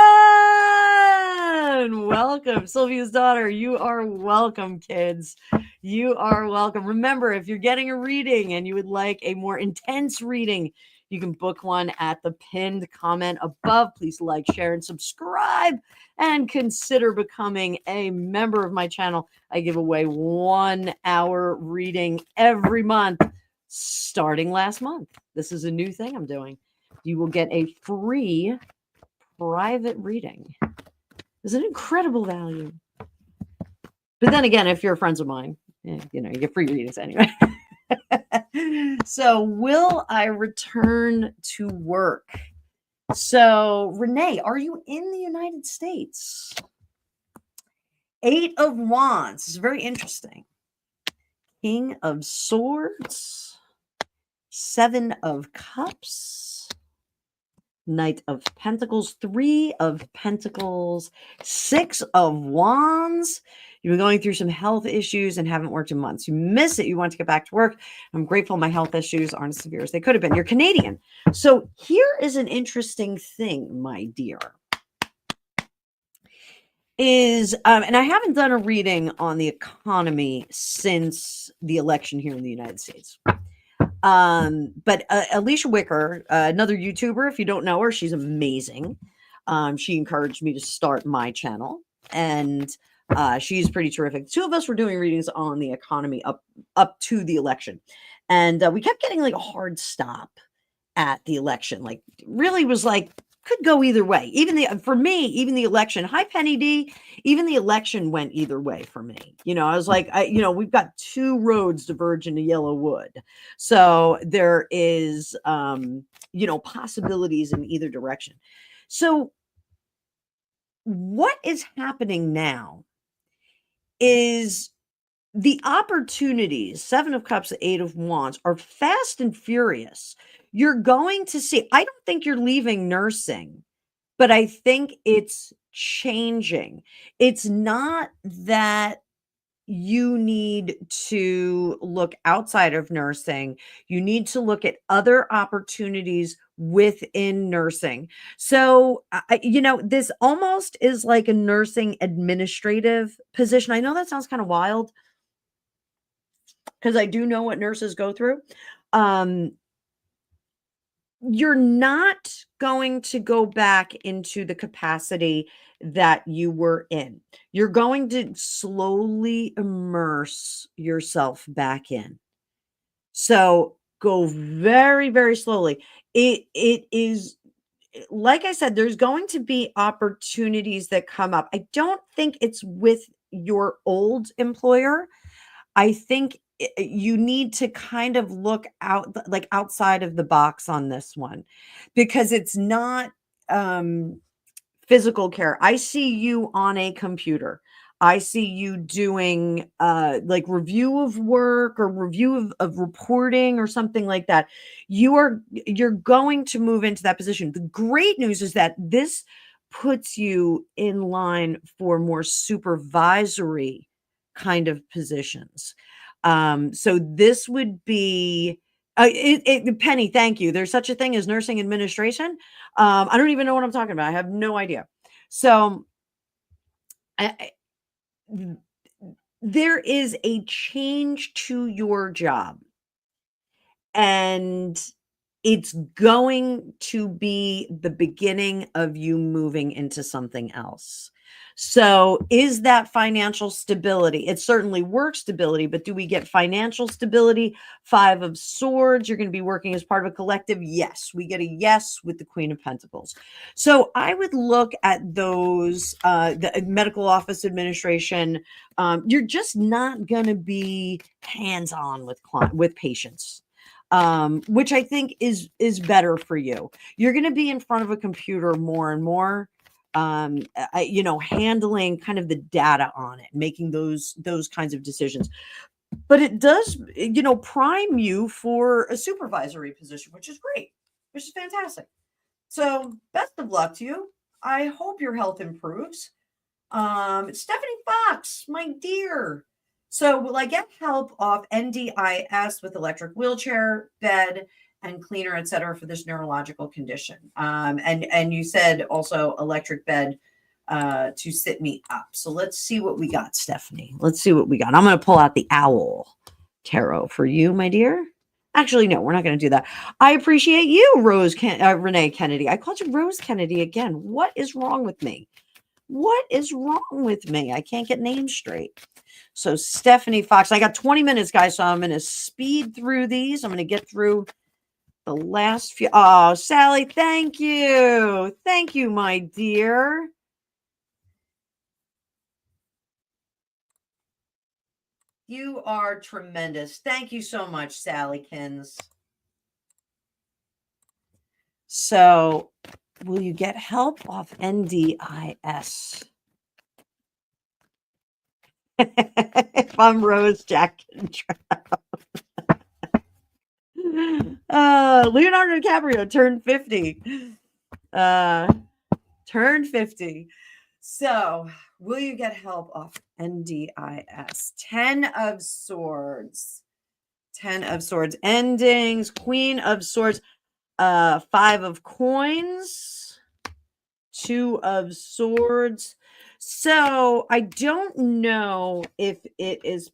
Welcome, Sylvia's daughter. You are welcome, kids. You are welcome. Remember, if you're getting a reading and you would like a more intense reading, You can book one at the pinned comment above. Please like, share, and subscribe, and consider becoming a member of my channel. I give away 1 hour reading every month, starting last month. This is a new thing I'm doing. You will get a free private reading. It's an incredible value. But then again, if you're friends of mine, you get free readings anyway. So will I return to work? So Renee, are you in the United States? 8 of Wands is very interesting. King of Swords, 7 of Cups, Knight of Pentacles, 3 of Pentacles, 6 of Wands. You've been going through some health issues and haven't worked in months. You miss it. You want to get back to work. I'm grateful my health issues aren't as severe as they could have been. You're Canadian. So here is an interesting thing, my dear. And I haven't done a reading on the economy since the election here in the United States. But Alicia Wicker, another YouTuber, if you don't know her, she's amazing. She encouraged me to start my channel, and she's pretty terrific. The two of us were doing readings on the economy up to the election, and we kept getting like a hard stop at the election. Like, really was like, could go either way. For me, even the election, hi Penny D, even the election went either way for me. I was like, we've got 2 roads diverge into yellow wood. So there is, possibilities in either direction. So what is happening now is the opportunities, 7 of Cups, 8 of Wands, are fast and furious. You're going to see, I don't think you're leaving nursing, but I think it's changing. It's not that you need to look outside of nursing. You need to look at other opportunities within nursing. So, this almost is like a nursing administrative position. I know that sounds kind of wild, because I do know what nurses go through. You're not going to go back into the capacity that you were in. You're going to slowly immerse yourself back in. So go very, very slowly. It is, like I said, there's going to be opportunities that come up. I don't think it's with your old employer. I think you need to kind of look outside of the box on this one, because it's not physical care. I see you on a computer. I see you doing review of work or review of reporting or something like that. You're going to move into that position. The great news is that this puts you in line for more supervisory kind of positions. So this would be Penny, thank you. There's such a thing as nursing administration. I don't even know what I'm talking about. I have no idea. So there is a change to your job, and it's going to be the beginning of you moving into something else. So is that financial stability? It's certainly work stability, but do we get financial stability? 5 of Swords, you're going to be working as part of a collective. Yes, we get a yes with the Queen of Pentacles. So I would look at those, the medical office administration. You're just not going to be hands-on with patients. Which I think is better for you. You're going to be in front of a computer more and more, handling kind of the data on it, making those kinds of decisions. But it does, prime you for a supervisory position, which is great, which is fantastic. So best of luck to you. I hope your health improves. Stephanie Fox, my dear. So will I get help off NDIS with electric wheelchair, bed, and cleaner, etc., for this neurological condition? And you said also electric bed to sit me up. So let's see what we got, Stephanie. Let's see what we got. I'm going to pull out the Owl Tarot for you, my dear. Actually, no, we're not going to do that. I appreciate you, Renee Kennedy. I called you Rose Kennedy again. What is wrong with me? What is wrong with me? I can't get names straight. So Stephanie Fox, I got 20 minutes, guys, so I'm going to speed through these. I'm going to get through the last few. Oh, Sally, thank you. Thank you, my dear. You are tremendous. Thank you so much, Sallykins. So, will you get help off NDIS? If I'm Rose, Jack and Leonardo DiCaprio turned 50. Turned 50. So, will you get help off NDIS? 10 of Swords. 10 of Swords endings. Queen of Swords. 5 of Coins. 2 of Swords. So, I don't know if it is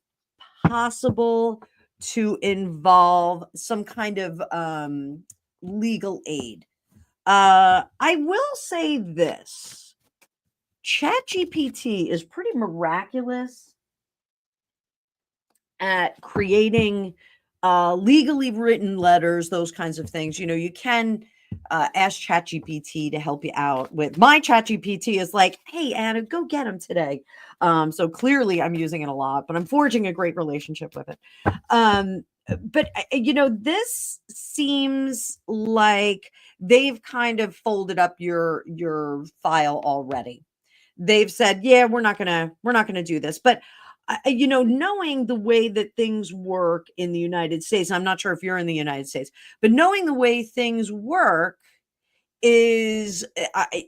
possible to involve some kind of legal aid. I will say this. ChatGPT is pretty miraculous at creating legally written letters, those kinds of things. You know, you can ask ChatGPT to help you out with. My ChatGPT is like, hey, Anna, go get him today. So clearly I'm using it a lot, but I'm forging a great relationship with it. But you know, this seems like they've kind of folded up your file already. They've said, yeah, we're not gonna do this. But you know, knowing the way that things work in the United States, I'm not sure if you're in the United States, but knowing the way things work is,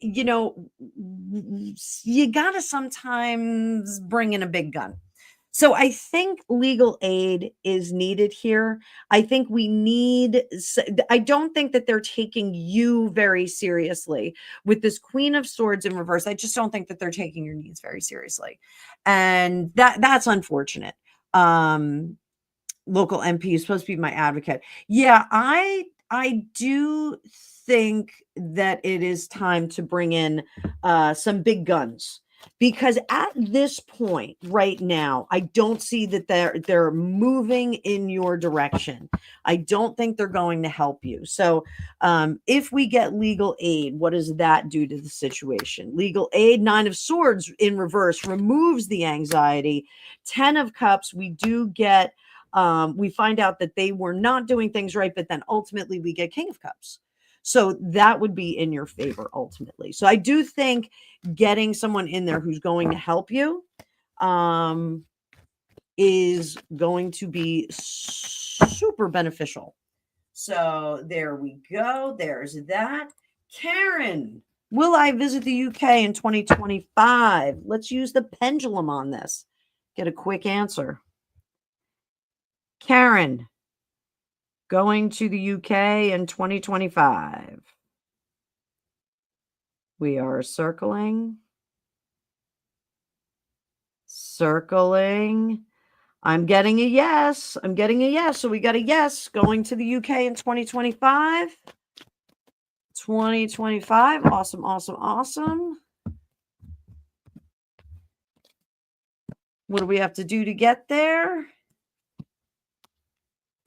you know, you gotta sometimes bring in a big gun. So I think legal aid is needed here. I think we need, I don't think that they're taking you very seriously with this Queen of Swords in reverse. I just don't think that they're taking your needs very seriously. And that's unfortunate. Local MP is supposed to be my advocate. Yeah, I do think that it is time to bring in some big guns, because at this point right now, I don't see that they're moving in your direction. I don't think they're going to help you. So if we get legal aid, what does that do to the situation? Legal aid, 9 of Swords in reverse removes the anxiety. 10 of Cups, we do get, we find out that they were not doing things right, but then ultimately we get King of Cups. So that would be in your favor ultimately. So I do think getting someone in there who's going to help you is going to be super beneficial. So there we go. There's that. Karen, will I visit the UK in 2025? Let's use the pendulum on this. Get a quick answer. Karen, going to the UK in 2025. We are circling. I'm getting a yes. So we got a yes, going to the UK in 2025. 2025. Awesome, awesome, awesome. What do we have to do to get there?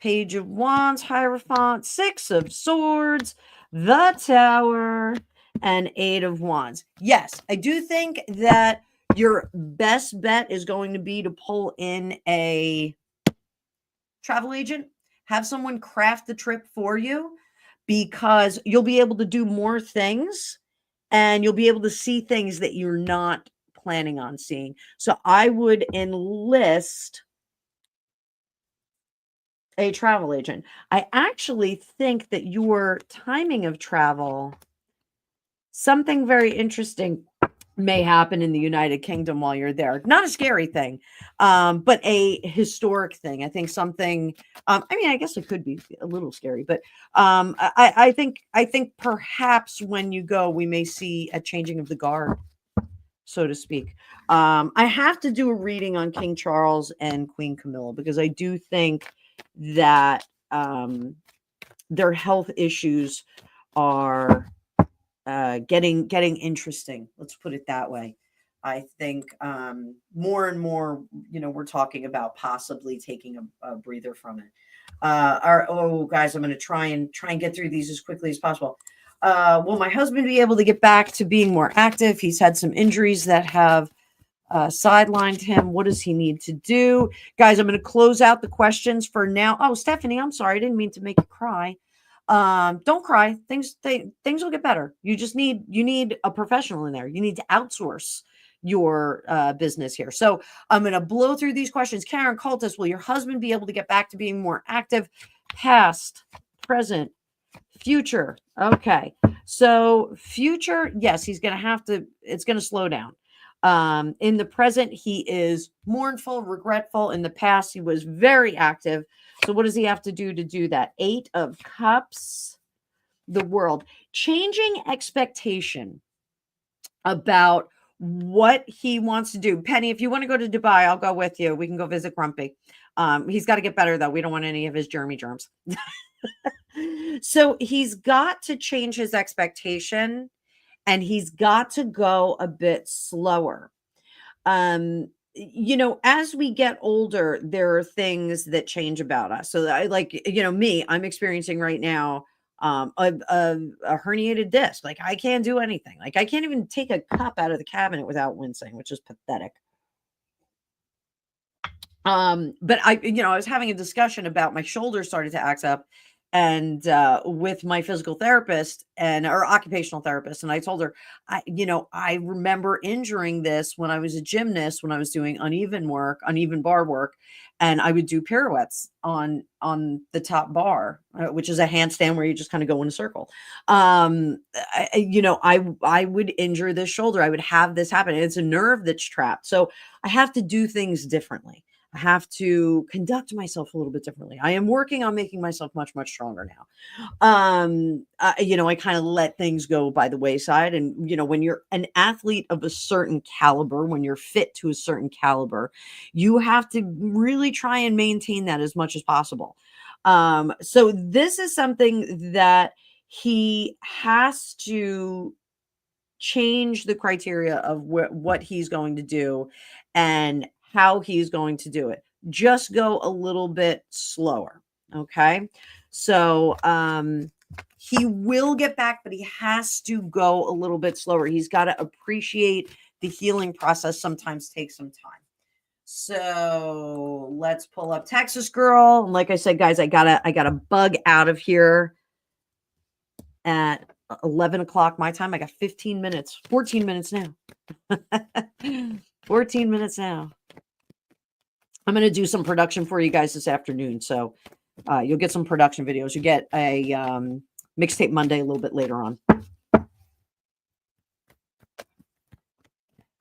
Page of Wands, Hierophant, 6 of Swords, the Tower, and 8 of Wands. Yes, I do think that your best bet is going to be to pull in a travel agent, have someone craft the trip for you, because you'll be able to do more things and you'll be able to see things that you're not planning on seeing. So I would enlist a travel agent. I actually think that your timing of travel, something very interesting may happen in the United Kingdom while you're there. Not a scary thing, but a historic thing. I think something, I mean, I guess it could be a little scary, but I think perhaps when you go, we may see a changing of the guard, so to speak. I have to do a reading on King Charles and Queen Camilla, because I do think that their health issues are getting interesting. Let's put it that way. I think more and more, we're talking about possibly taking a breather from it. Guys, I'm going to try and get through these as quickly as possible. Will my husband be able to get back to being more active? He's had some injuries that have sidelined him. What does he need to do? Guys, I'm going to close out the questions for now. Oh, Stephanie, I'm sorry. I didn't mean to make you cry. Don't cry. Things will get better. You need a professional in there. You need to outsource your business here. So I'm going to blow through these questions. Karen Cultus, will your husband be able to get back to being more active? Past, present, future. Okay. So future, yes, he's going to have to, it's going to slow down. In the present, he is mournful, regretful. In the past, he was very active. So what does he have to do that? 8 of Cups, the World. Changing expectation about what he wants to do. Penny, if you want to go to Dubai, I'll go with you. We can go visit Grumpy. He's got to get better, though. We don't want any of his germs. So he's got to change his expectation, and he's got to go a bit slower. As we get older, there are things that change about us. So I'm experiencing right now a herniated disc. Like, I can't do anything. Like, I can't even take a cup out of the cabinet without wincing, which is pathetic. But I was having a discussion about my shoulder started to act up, and with my physical therapist or occupational therapist, and I told her, I remember injuring this when I was a gymnast, when I was doing uneven bar work, and I would do pirouettes on the top bar, which is a handstand where you just kind of go in a circle. I would injure this shoulder. I would have this happen. It's a nerve that's trapped. So I have to do things differently. I have to conduct myself a little bit differently. I am working on making myself much, much stronger now. I kind of let things go by the wayside. And, when you're an athlete of a certain caliber, when you're fit to a certain caliber, you have to really try and maintain that as much as possible. So this is something that he has to change the criteria of what he's going to do and how he's going to do it. Just go a little bit slower. Okay. So, he will get back, but he has to go a little bit slower. He's got to appreciate the healing process sometimes takes some time. So let's pull up Texas Girl. And like I said, guys, I gotta bug out of here at 11 o'clock my time. I got 14 minutes now. 14 minutes now. I'm going to do some production for you guys this afternoon. So you'll get some production videos. You get a Mixtape Monday a little bit later on.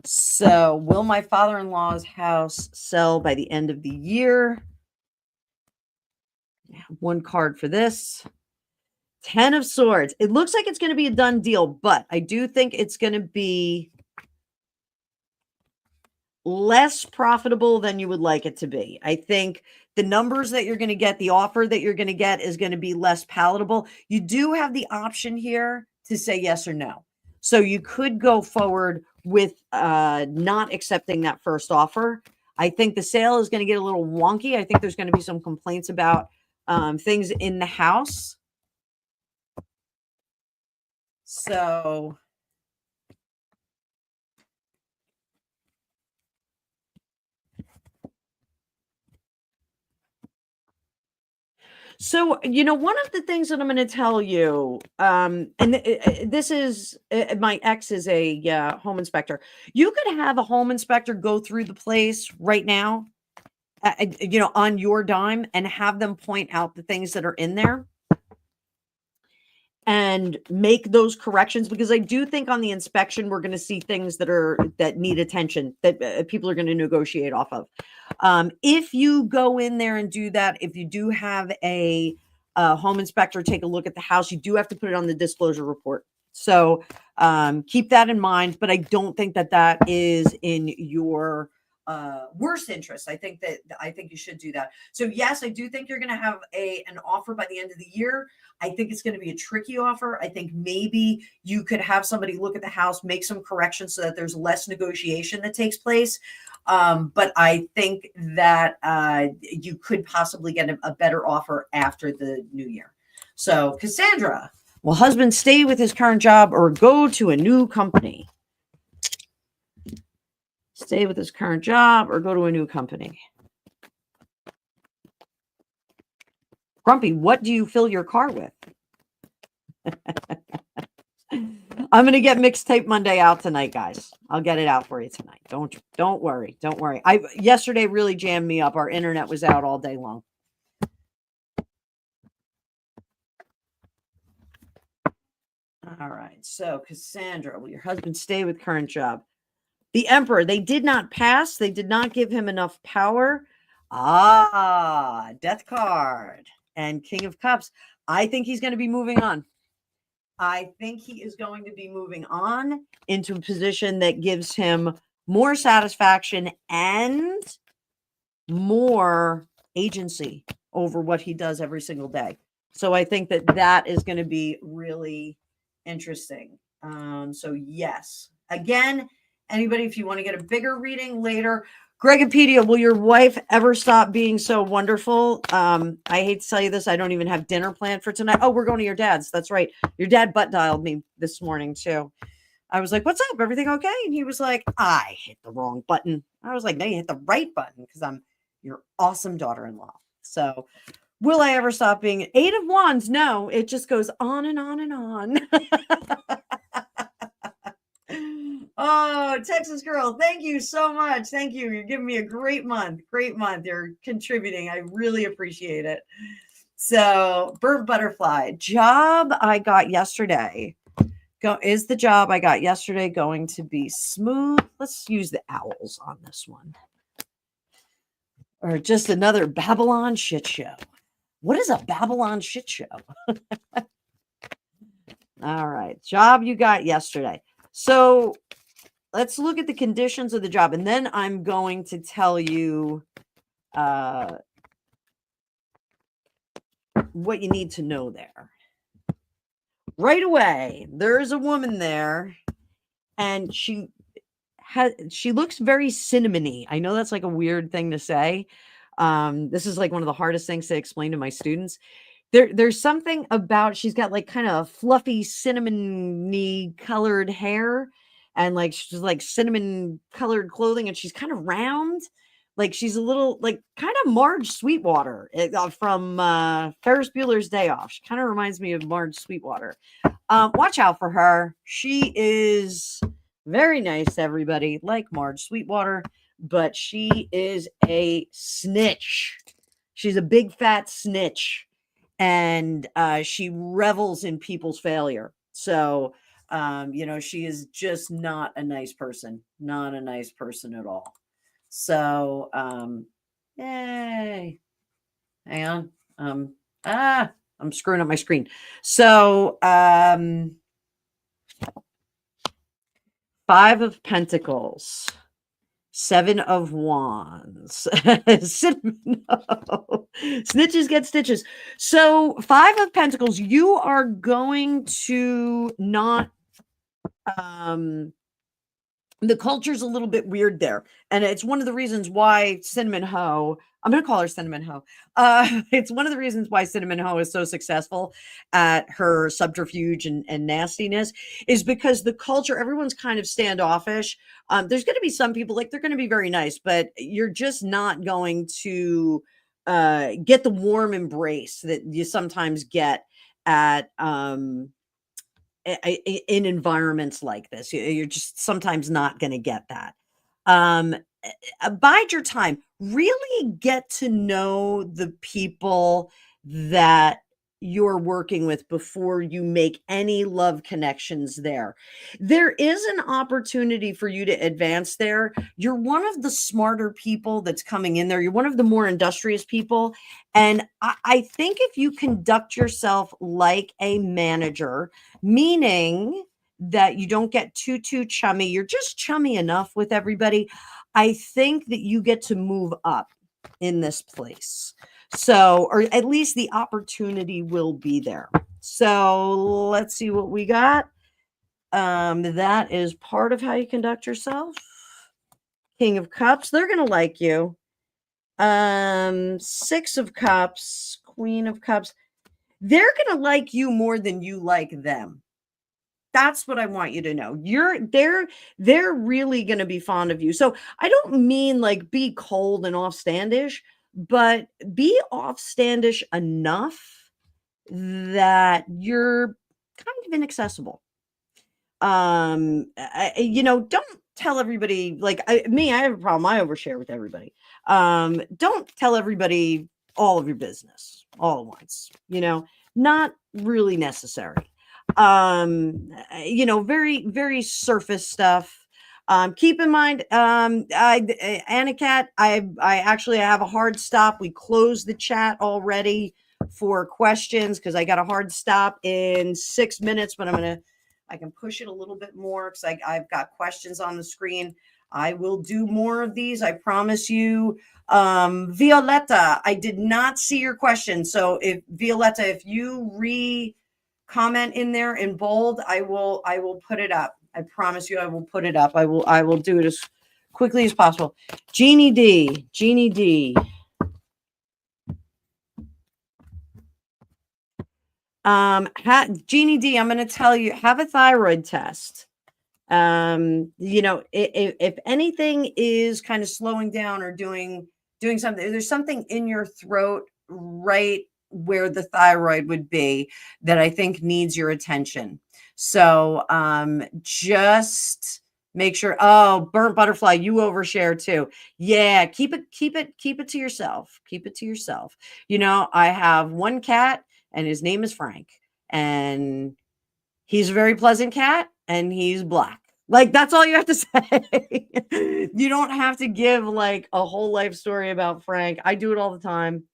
So will my father-in-law's house sell by the end of the year? One card for this. 10 of Swords. It looks like it's going to be a done deal, but I do think it's going to be less profitable than you would like it to be. I think the numbers that you're going to get, the offer that you're going to get is going to be less palatable. You do have the option here to say yes or no. So you could go forward with not accepting that first offer. I think the sale is going to get a little wonky. I think there's going to be some complaints about things in the house. So one of the things that I'm going to tell you, this is, my ex is a home inspector. You could have a home inspector go through the place right now, on your dime, and have them point out the things that are in there and make those corrections, because I do think on the inspection, we're going to see things that need attention, that people are going to negotiate off of. If you go in there and do that, if you do have a home inspector take a look at the house, you do have to put it on the disclosure report. So keep that in mind, but I don't think that is in your worst interest. I think you should do that. So yes, I do think you're going to have an offer by the end of the year. I think it's going to be a tricky offer. I think maybe you could have somebody look at the house, make some corrections so that there's less negotiation that takes place. But I think that you could possibly get a better offer after the new year. So Cassandra, will husband stay with his current job or go to a new company? Stay with his current job or go to a new company? Grumpy, what do you fill your car with? I'm going to get Mixtape Monday out tonight, guys. I'll get it out for you tonight. Don't worry. Don't worry. Yesterday really jammed me up. Our internet was out all day long. All right. So Cassandra, will your husband stay with current job? The Emperor, they did not pass. They did not give him enough power. Death card and King of Cups. I think he's going to be moving on. I think he is going to be moving on into a position that gives him more satisfaction and more agency over what he does every single day. So I think that is going to be really interesting. So yes, again, anybody, if you want to get a bigger reading later, Gregopedia, will your wife ever stop being so wonderful? I hate to tell you this. I don't even have dinner planned for tonight. Oh, we're going to your dad's. That's right. Your dad butt dialed me this morning too. I was like, what's up? Everything okay? And he was like, I hit the wrong button. I was like, no, you hit the right button because I'm your awesome daughter-in-law. So will I ever stop being 8 of Wands? No, it just goes on and on and on. Oh, Texas girl, thank you so much. Thank you. You're giving me a great month. Great month. You're contributing. I really appreciate it. So, Bird Butterfly, job I got yesterday. Is the job I got yesterday going to be smooth? Let's use the owls on this one. Or just another Babylon shit show. What is a Babylon shit show? All right. Job you got yesterday. So let's look at the conditions of the job. And then I'm going to tell you what you need to know there. Right away, there's a woman there. And she looks very cinnamony. I know that's like a weird thing to say. This is like one of the hardest things to explain to my students. There's something about, she's got like kind of fluffy cinnamony colored hair and like she's like cinnamon colored clothing and she's kind of round. Like she's a little like kind of Marge Sweetwater from Ferris Bueller's Day Off. She kind of reminds me of Marge Sweetwater. Watch out for her. She is very nice, everybody, like Marge Sweetwater, but she is a snitch. She's a big fat snitch. And she revels in people's failure. So, she is just not a nice person. Not a nice person at all. So, yay. Hang on. I'm screwing up my screen. So, 5 of Pentacles. 7 of Wands. No. Snitches get stitches. So 5 of Pentacles, you are going to not the culture's a little bit weird there. And it's one of the reasons why Cinnamon Ho, I'm going to call her Cinnamon Ho. It's one of the reasons why Cinnamon Ho is so successful at her subterfuge and nastiness is because the culture, everyone's kind of standoffish. There's going to be some people like they're going to be very nice, but you're just not going to get the warm embrace that you sometimes get at in environments like this. You're just sometimes not going to get that. Bide your time. Really get to know the people that you're working with before you make any love connections there. There is an opportunity for you to advance there. You're one of the smarter people that's coming in there. You're one of the more industrious people. And I think if you conduct yourself like a manager, meaning that you don't get too chummy. You're just chummy enough with everybody. I think that you get to move up in this place. So, or at least the opportunity will be there. So let's see what we got. That is part of how you conduct yourself. King of Cups, they're gonna like you. Six of Cups, Queen of Cups, they're gonna like you more than you like them. That's what I want you to know. They're really going to be fond of you. So I don't mean like be cold and offstandish, but be offstandish enough that you're kind of inaccessible. Don't tell everybody like I have a problem. I overshare with everybody. Don't tell everybody all of your business all at once, not really necessary. Very, very surface stuff. Keep in mind, Anacat, I actually have a hard stop. We closed the chat already for questions because I got a hard stop in 6 minutes, but I can push it a little bit more because I've got questions on the screen. I will do more of these. I promise you. Violetta, I did not see your question. So if you comment in there in bold, I will put it up. I promise you I will put it up. I will do it as quickly as possible. Jeannie D. Jeannie D. Jeannie D, I'm going to tell you, have a thyroid test. If anything is kind of slowing down or doing something, there's something in your throat right where the thyroid would be that I think needs your attention. So, just make sure. Oh, burnt butterfly, you overshare too. Yeah, keep it to yourself. Keep it to yourself. I have one cat and his name is Frank, and he's a very pleasant cat and he's black. Like, that's all you have to say. You don't have to give like a whole life story about Frank. I do it all the time.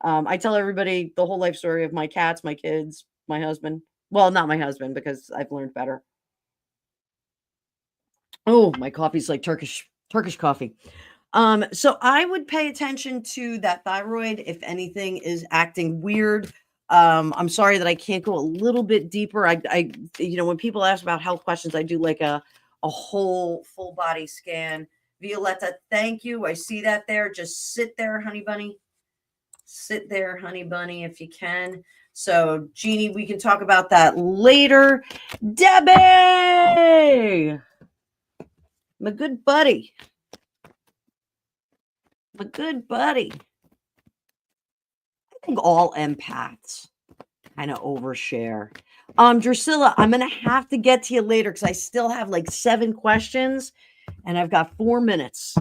I tell everybody the whole life story of my cats, my kids, my husband. Well, not my husband because I've learned better. Oh, my coffee's like Turkish coffee. So I would pay attention to that thyroid if anything is acting weird. I'm sorry that I can't go a little bit deeper. When people ask about health questions, I do like a whole full body scan. Violetta, thank you. I see that there. Just sit there, honey bunny. Sit there, honey bunny, if you can. So, Jeannie, we can talk about that later. Debbie, my good buddy. My good buddy. I think all empaths kind of overshare. Drusilla, I'm going to have to get to you later because I still have like 7 questions and I've got 4 minutes.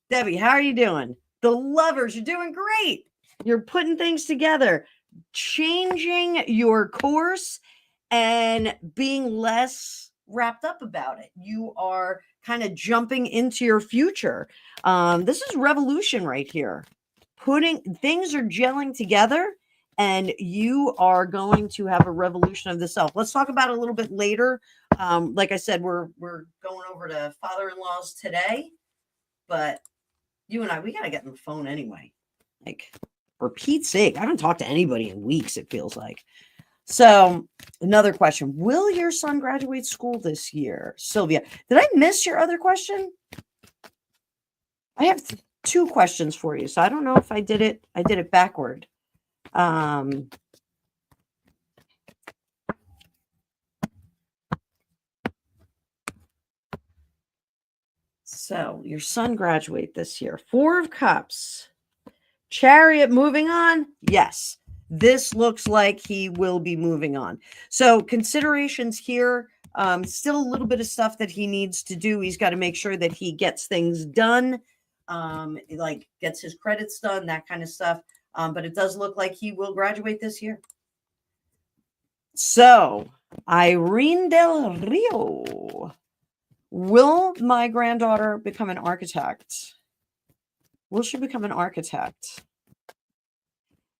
Debbie, how are you doing? The lovers, you're doing great. You're putting things together, changing your course and being less wrapped up about it. You are kind of jumping into your future. This is revolution right here. Things are gelling together and you are going to have a revolution of the self. Let's talk about it a little bit later. Like I said, we're going over to father-in-law's today, but you and we got to get on the phone anyway. Like, for Pete's sake, I haven't talked to anybody in weeks, it feels like. So, another question. Will your son graduate school this year? Sylvia, did I miss your other question? I have 2 questions for you, so I don't know if I did it backward. So, your son graduate this year. 4 of Cups. Chariot moving on? Yes. This looks like he will be moving on. So considerations here, still a little bit of stuff that he needs to do. He's got to make sure that he gets things done, like gets his credits done, that kind of stuff. But it does look like he will graduate this year. So, Irene Del Rio. Will my granddaughter become an architect? Will she become an architect?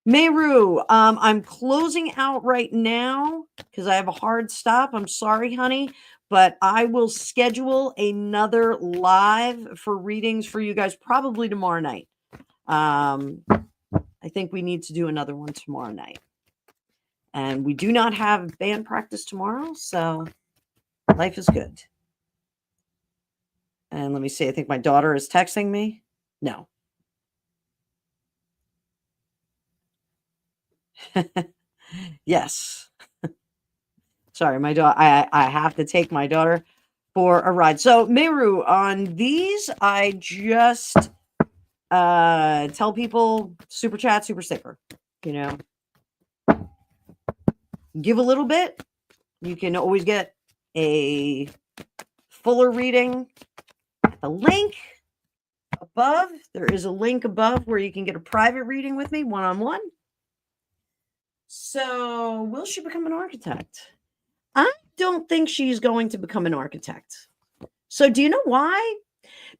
Meru, I'm closing out right now because I have a hard stop. I'm sorry, honey, but I will schedule another live for readings for you guys probably tomorrow night. I think we need to do another one tomorrow night. And we do not have band practice tomorrow, so life is good. And let me see. I think my daughter is texting me. No. Yes. Sorry, my daughter. I have to take my daughter for a ride. So Meru, on these, I just tell people super chat, super sticker. You know, give a little bit. You can always get a fuller reading at the link above. There is a link above where you can get a private reading with me, one-on-one. So, will she become an architect? I don't think she's going to become an architect. So, do you know why?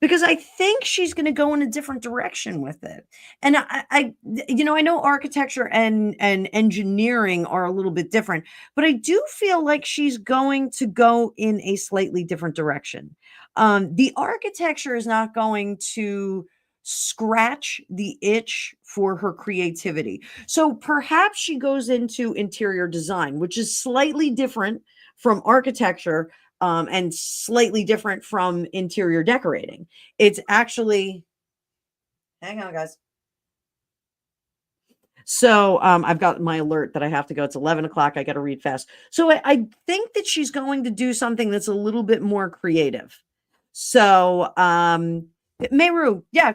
Because I think she's going to go in a different direction with it. And I know architecture and engineering are a little bit different, but I do feel like she's going to go in a slightly different direction. The architecture is not going to scratch the itch for her creativity. So perhaps she goes into interior design, which is slightly different from architecture, and slightly different from interior decorating. It's actually, hang on, guys. So I've got my alert that I have to go. It's 11 o'clock. I got to read fast. So I think that she's going to do something that's a little bit more creative. So Meru, yeah,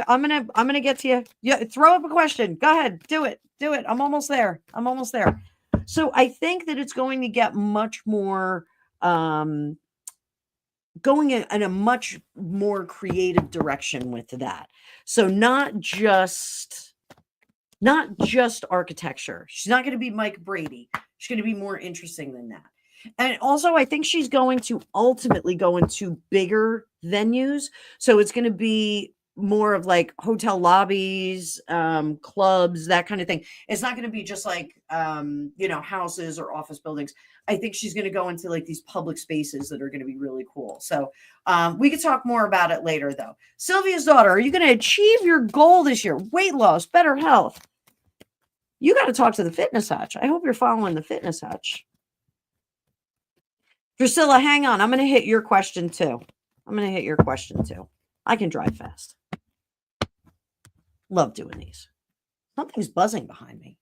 I'm gonna get to you. Yeah, throw up a question. Go ahead, do it. I'm almost there. So I think that it's going to get much more going in a much more creative direction with that. So not just architecture. She's not going to be Mike Brady. She's going to be more interesting than that. And also, I think she's going to ultimately go into bigger venues. So it's going to be more of like hotel lobbies, clubs, that kind of thing. It's not going to be just like, houses or office buildings. I think she's going to go into like these public spaces that are going to be really cool. So we could talk more about it later, though. Sylvia's daughter, are you going to achieve your goal this year? Weight loss, better health. You got to talk to the fitness hutch. I hope you're following the fitness hutch. Drusilla, hang on. I'm going to hit your question too. I can drive fast. Love doing these. Something's buzzing behind me.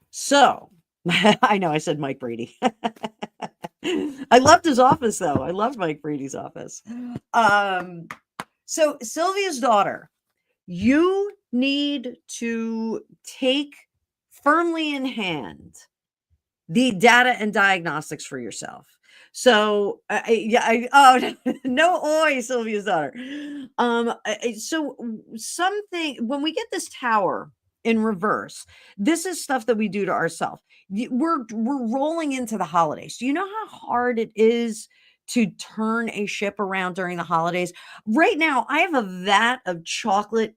So, I know I said Mike Brady. I loved his office, though. I loved Mike Brady's office. So Sylvia's daughter, you need to take firmly in hand the data and diagnostics for yourself. So, no oi, Sylvia's daughter. So something, when we get this tower in reverse, this is stuff that we do to ourselves. We're rolling into the holidays. Do you know how hard it is to turn a ship around during the holidays? Right now, I have a vat of chocolate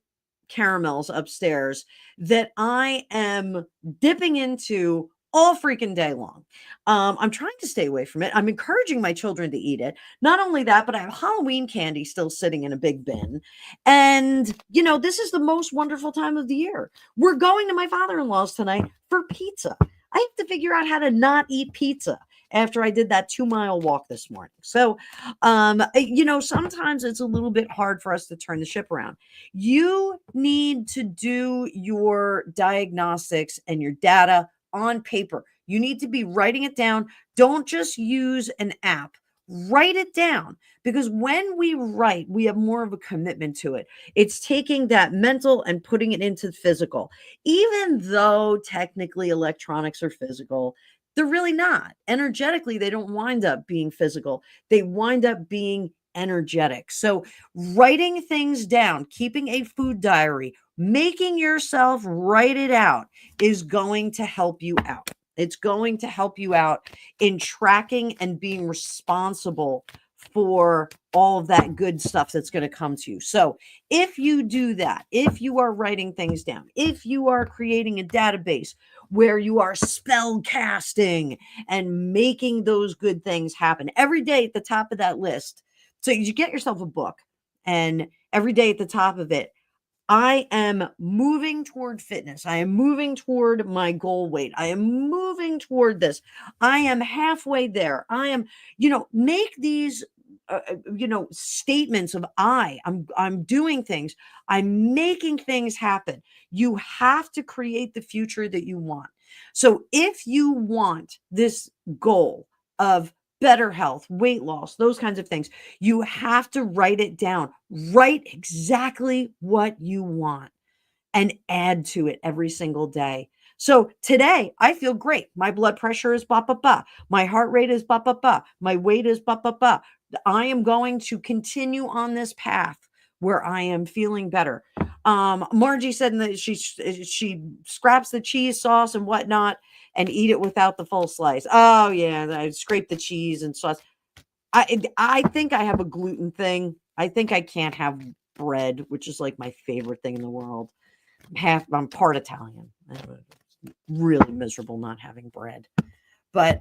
caramels upstairs that I am dipping into all freaking day long. I'm trying to stay away from it. I'm encouraging my children to eat it. Not only that, but I have Halloween candy still sitting in a big bin. And, this is the most wonderful time of the year. We're going to my father-in-law's tonight for pizza. I have to figure out how to not eat pizza after I did that 2-mile walk this morning. So, sometimes it's a little bit hard for us to turn the ship around. You need to do your diagnostics and your data on paper. You need to be writing it down. Don't just use an app. Write it down, because when we write, we have more of a commitment to it. It's taking that mental and putting it into physical. Even though technically electronics are physical, they're really not. Energetically, they don't wind up being physical. They wind up being energetic. So writing things down, keeping a food diary, making yourself write it out is going to help you out. It's going to help you out in tracking and being responsible for all of that good stuff that's going to come to you. So if you do that, if you are writing things down, if you are creating a database where you are spell casting and making those good things happen every day at the top of that list. So you get yourself a book, and every day at the top of it, I am moving toward fitness. I am moving toward my goal weight. I am moving toward this. I am halfway there. I am, make these, statements of I'm doing things. I'm making things happen. You have to create the future that you want. So if you want this goal of better health, weight loss, those kinds of things, you have to write it down. Write exactly what you want and add to it every single day. So today I feel great. My blood pressure is ba ba ba. My heart rate is ba ba ba. My weight is ba ba ba. I am going to continue on this path where I am feeling better. Margie said that she scraps the cheese sauce and whatnot and eat it without the full slice. Oh yeah, I scrape the cheese and sauce. I think I have a gluten thing. I think I can't have bread, which is like my favorite thing in the world. I'm part Italian. Really miserable not having bread. But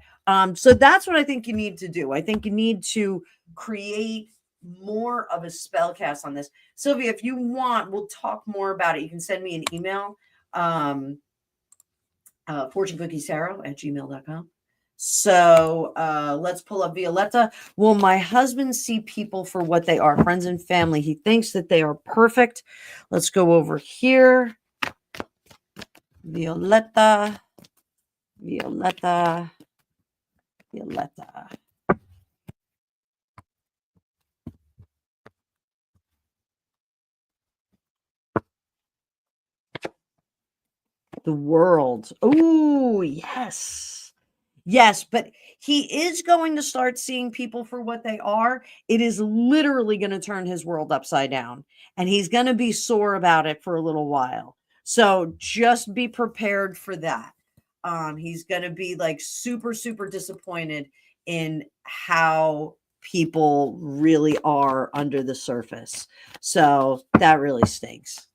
so that's what I think you need to do. I think you need to create more of a spell cast on this. Sylvia, if you want, we'll talk more about it. You can send me an email, FortuneCookiesTarot@gmail.com. So let's pull up Violetta. Will my husband see people for what they are, friends and family? He thinks that they are perfect. Let's go over here. Violetta. The world. Oh, yes. Yes, but he is going to start seeing people for what they are. It is literally going to turn his world upside down, and he's going to be sore about it for a little while. So just be prepared for that. He's going to be like super, super disappointed in how people really are under the surface. So that really stinks.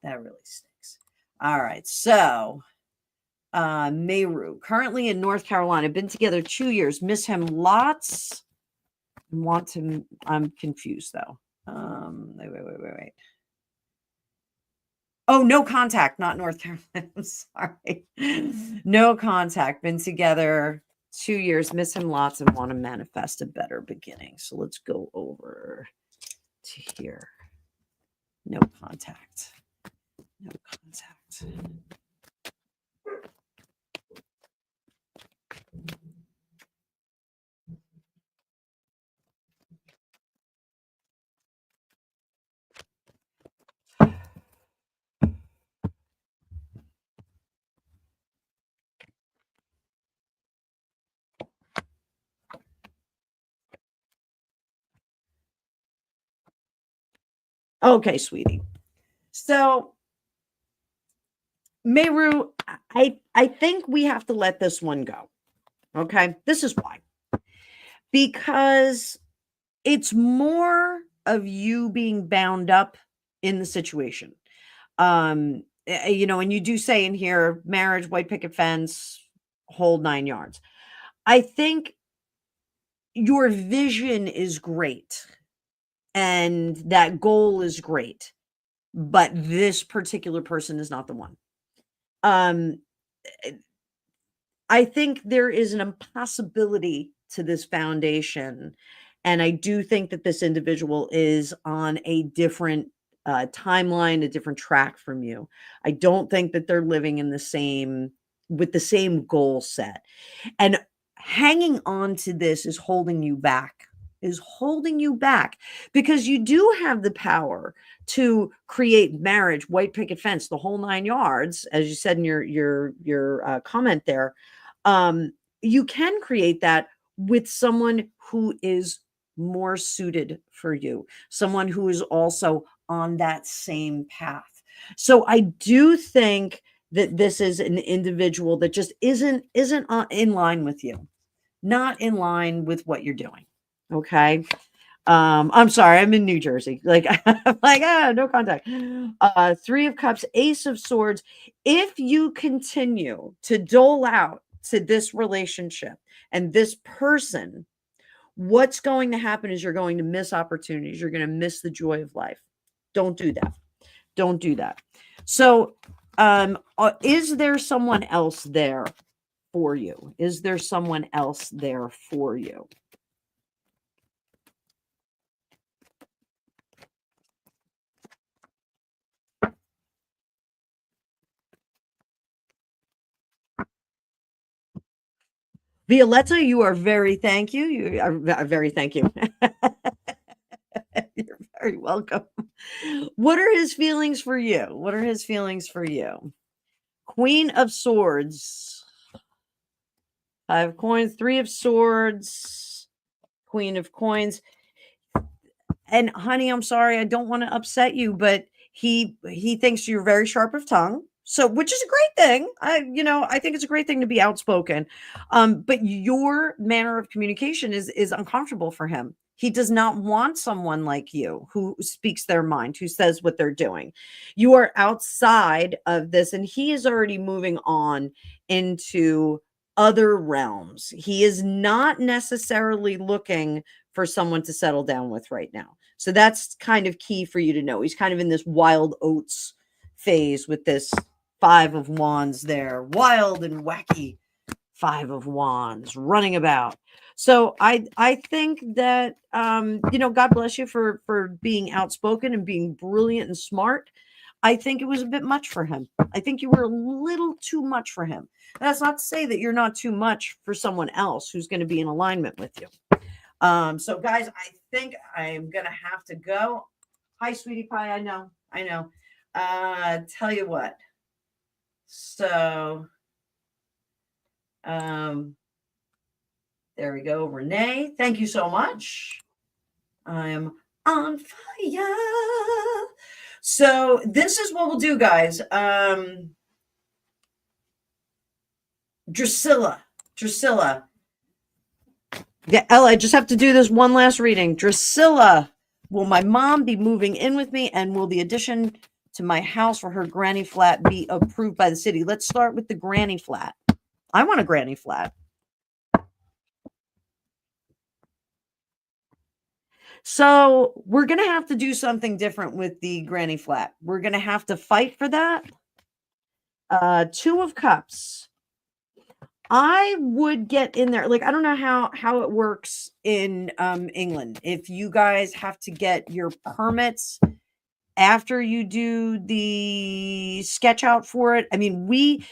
All right. So Meru, currently in North Carolina, been together 2 years, miss him lots. I'm confused though. Wait. Oh, no contact, not North Carolina. I'm sorry. No contact, been together 2 years, miss him lots, and want to manifest a better beginning. So let's go over to here. No contact. Okay, sweetie. So, Meru, I think we have to let this one go. Okay, this is why. Because it's more of you being bound up in the situation. And you do say in here, marriage, white picket fence, whole 9 yards. I think your vision is great and that goal is great, but this particular person is not the one. I think there is an impossibility to this foundation. And I do think that this individual is on a different timeline, a different track from you. I don't think that they're living in with the same goal set. And hanging on to this is holding you back, because you do have the power to create marriage, white picket fence, the whole 9 yards, as you said in your comment there. You can create that with someone who is more suited for you, someone who is also on that same path. So I do think that this is an individual that just isn't in line with you, not in line with what you're doing. Okay. I'm sorry, I'm in New Jersey. Like, I'm like, no contact. Three of Cups, Ace of Swords. If you continue to dole out to this relationship and this person, what's going to happen is you're going to miss opportunities. You're going to miss the joy of life. Don't do that. Don't do that. So, is there someone else there for you? Is there someone else there for you? Violetta, you are very thank you. You are very thank you. You're very welcome. What are his feelings for you? What are his feelings for you? Queen of Swords. 5 of Coins, 3 of Swords, Queen of Coins. And honey, I'm sorry, I don't want to upset you, but he thinks you're very sharp of tongue. So, which is a great thing. I think it's a great thing to be outspoken. But your manner of communication is uncomfortable for him. He does not want someone like you who speaks their mind, who says what they're doing. You are outside of this, and he is already moving on into other realms. He is not necessarily looking for someone to settle down with right now. So that's kind of key for you to know. He's kind of in this wild oats phase with this 5 of Wands there. Wild and wacky 5 of Wands running about. So I think that God bless you for being outspoken and being brilliant and smart. I think it was a bit much for him. I think you were a little too much for him. That's not to say that you're not too much for someone else who's going to be in alignment with you. So guys, I think I'm gonna have to go. Hi, sweetie pie. I know. Tell you what. So, there we go, Renee. Thank you so much. I'm on fire. So this is what we'll do, guys. Drusilla. Yeah, Ella, I just have to do this one last reading. Drusilla, will my mom be moving in with me, and will the addition to my house for her granny flat be approved by the city? Let's start with the granny flat. I want a granny flat. So we're going to have to do something different with the granny flat. We're going to have to fight for that. 2 of Cups. I would get in there. Like, I don't know how it works in England. If you guys have to get your permits after you do the sketch out for it. I mean, we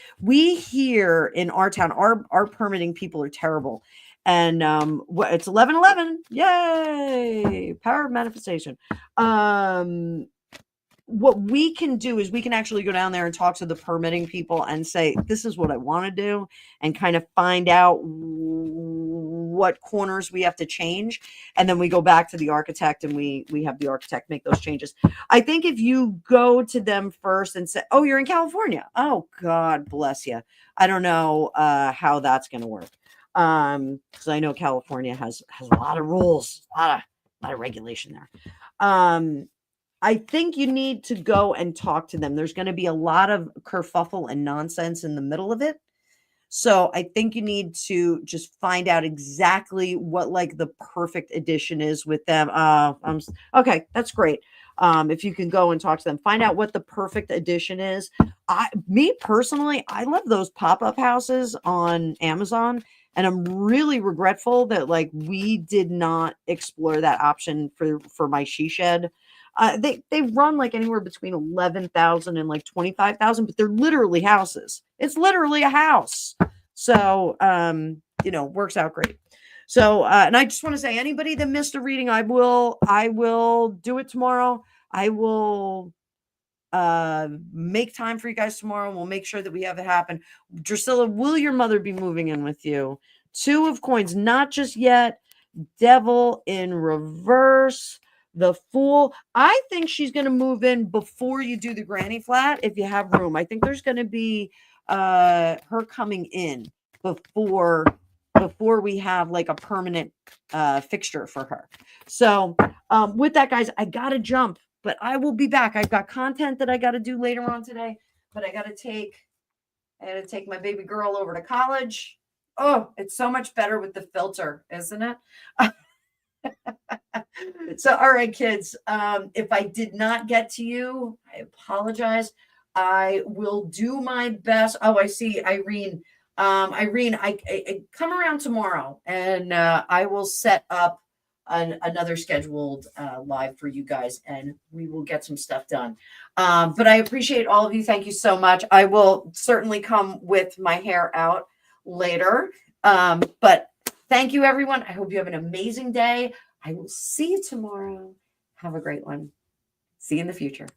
here in our town, our permitting people are terrible. And it's 11/11. Yay! Power of manifestation. What we can do is we can actually go down there and talk to the permitting people and say, this is what I want to do, and kind of find out what corners we have to change. And then we go back to the architect and we have the architect make those changes. I think if you go to them first and say, oh, you're in California. Oh, God bless you. I don't know how that's going to work. Because I know California has a lot of rules, a lot of regulation there. I think you need to go and talk to them. There's going to be a lot of kerfuffle and nonsense in the middle of it. So I think you need to just find out exactly what like the perfect addition is with them. Okay, that's great. If you can go and talk to them, find out what the perfect addition is. Me personally, I love those pop-up houses on Amazon. And I'm really regretful that like we did not explore that option for my she shed. They run like anywhere between 11,000 and like 25,000, but they're literally houses. It's literally a house. So, works out great. So, and I just want to say, anybody that missed a reading, I will do it tomorrow. I will make time for you guys tomorrow. We'll make sure that we have it happen. Drusilla, will your mother be moving in with you? 2 of Coins, not just yet. Devil in reverse. The Fool. I think she's going to move in before you do the granny flat if you have room. I think there's going to be her coming in before before we have like a permanent fixture for her. So with that, guys, I got to jump, but I will be back. I've got content that I got to do later on today, but I got to take my baby girl over to college. Oh, it's so much better with the filter, isn't it? So, all right, kids, if I did not get to you, I apologize. I will do my best. Oh, I see Irene. Irene, I come around tomorrow and I will set up another scheduled live for you guys and we will get some stuff done. But I appreciate all of you. Thank you so much. I will certainly come with my hair out later. But thank you, everyone. I hope you have an amazing day. I will see you tomorrow. Have a great one. See you in the future.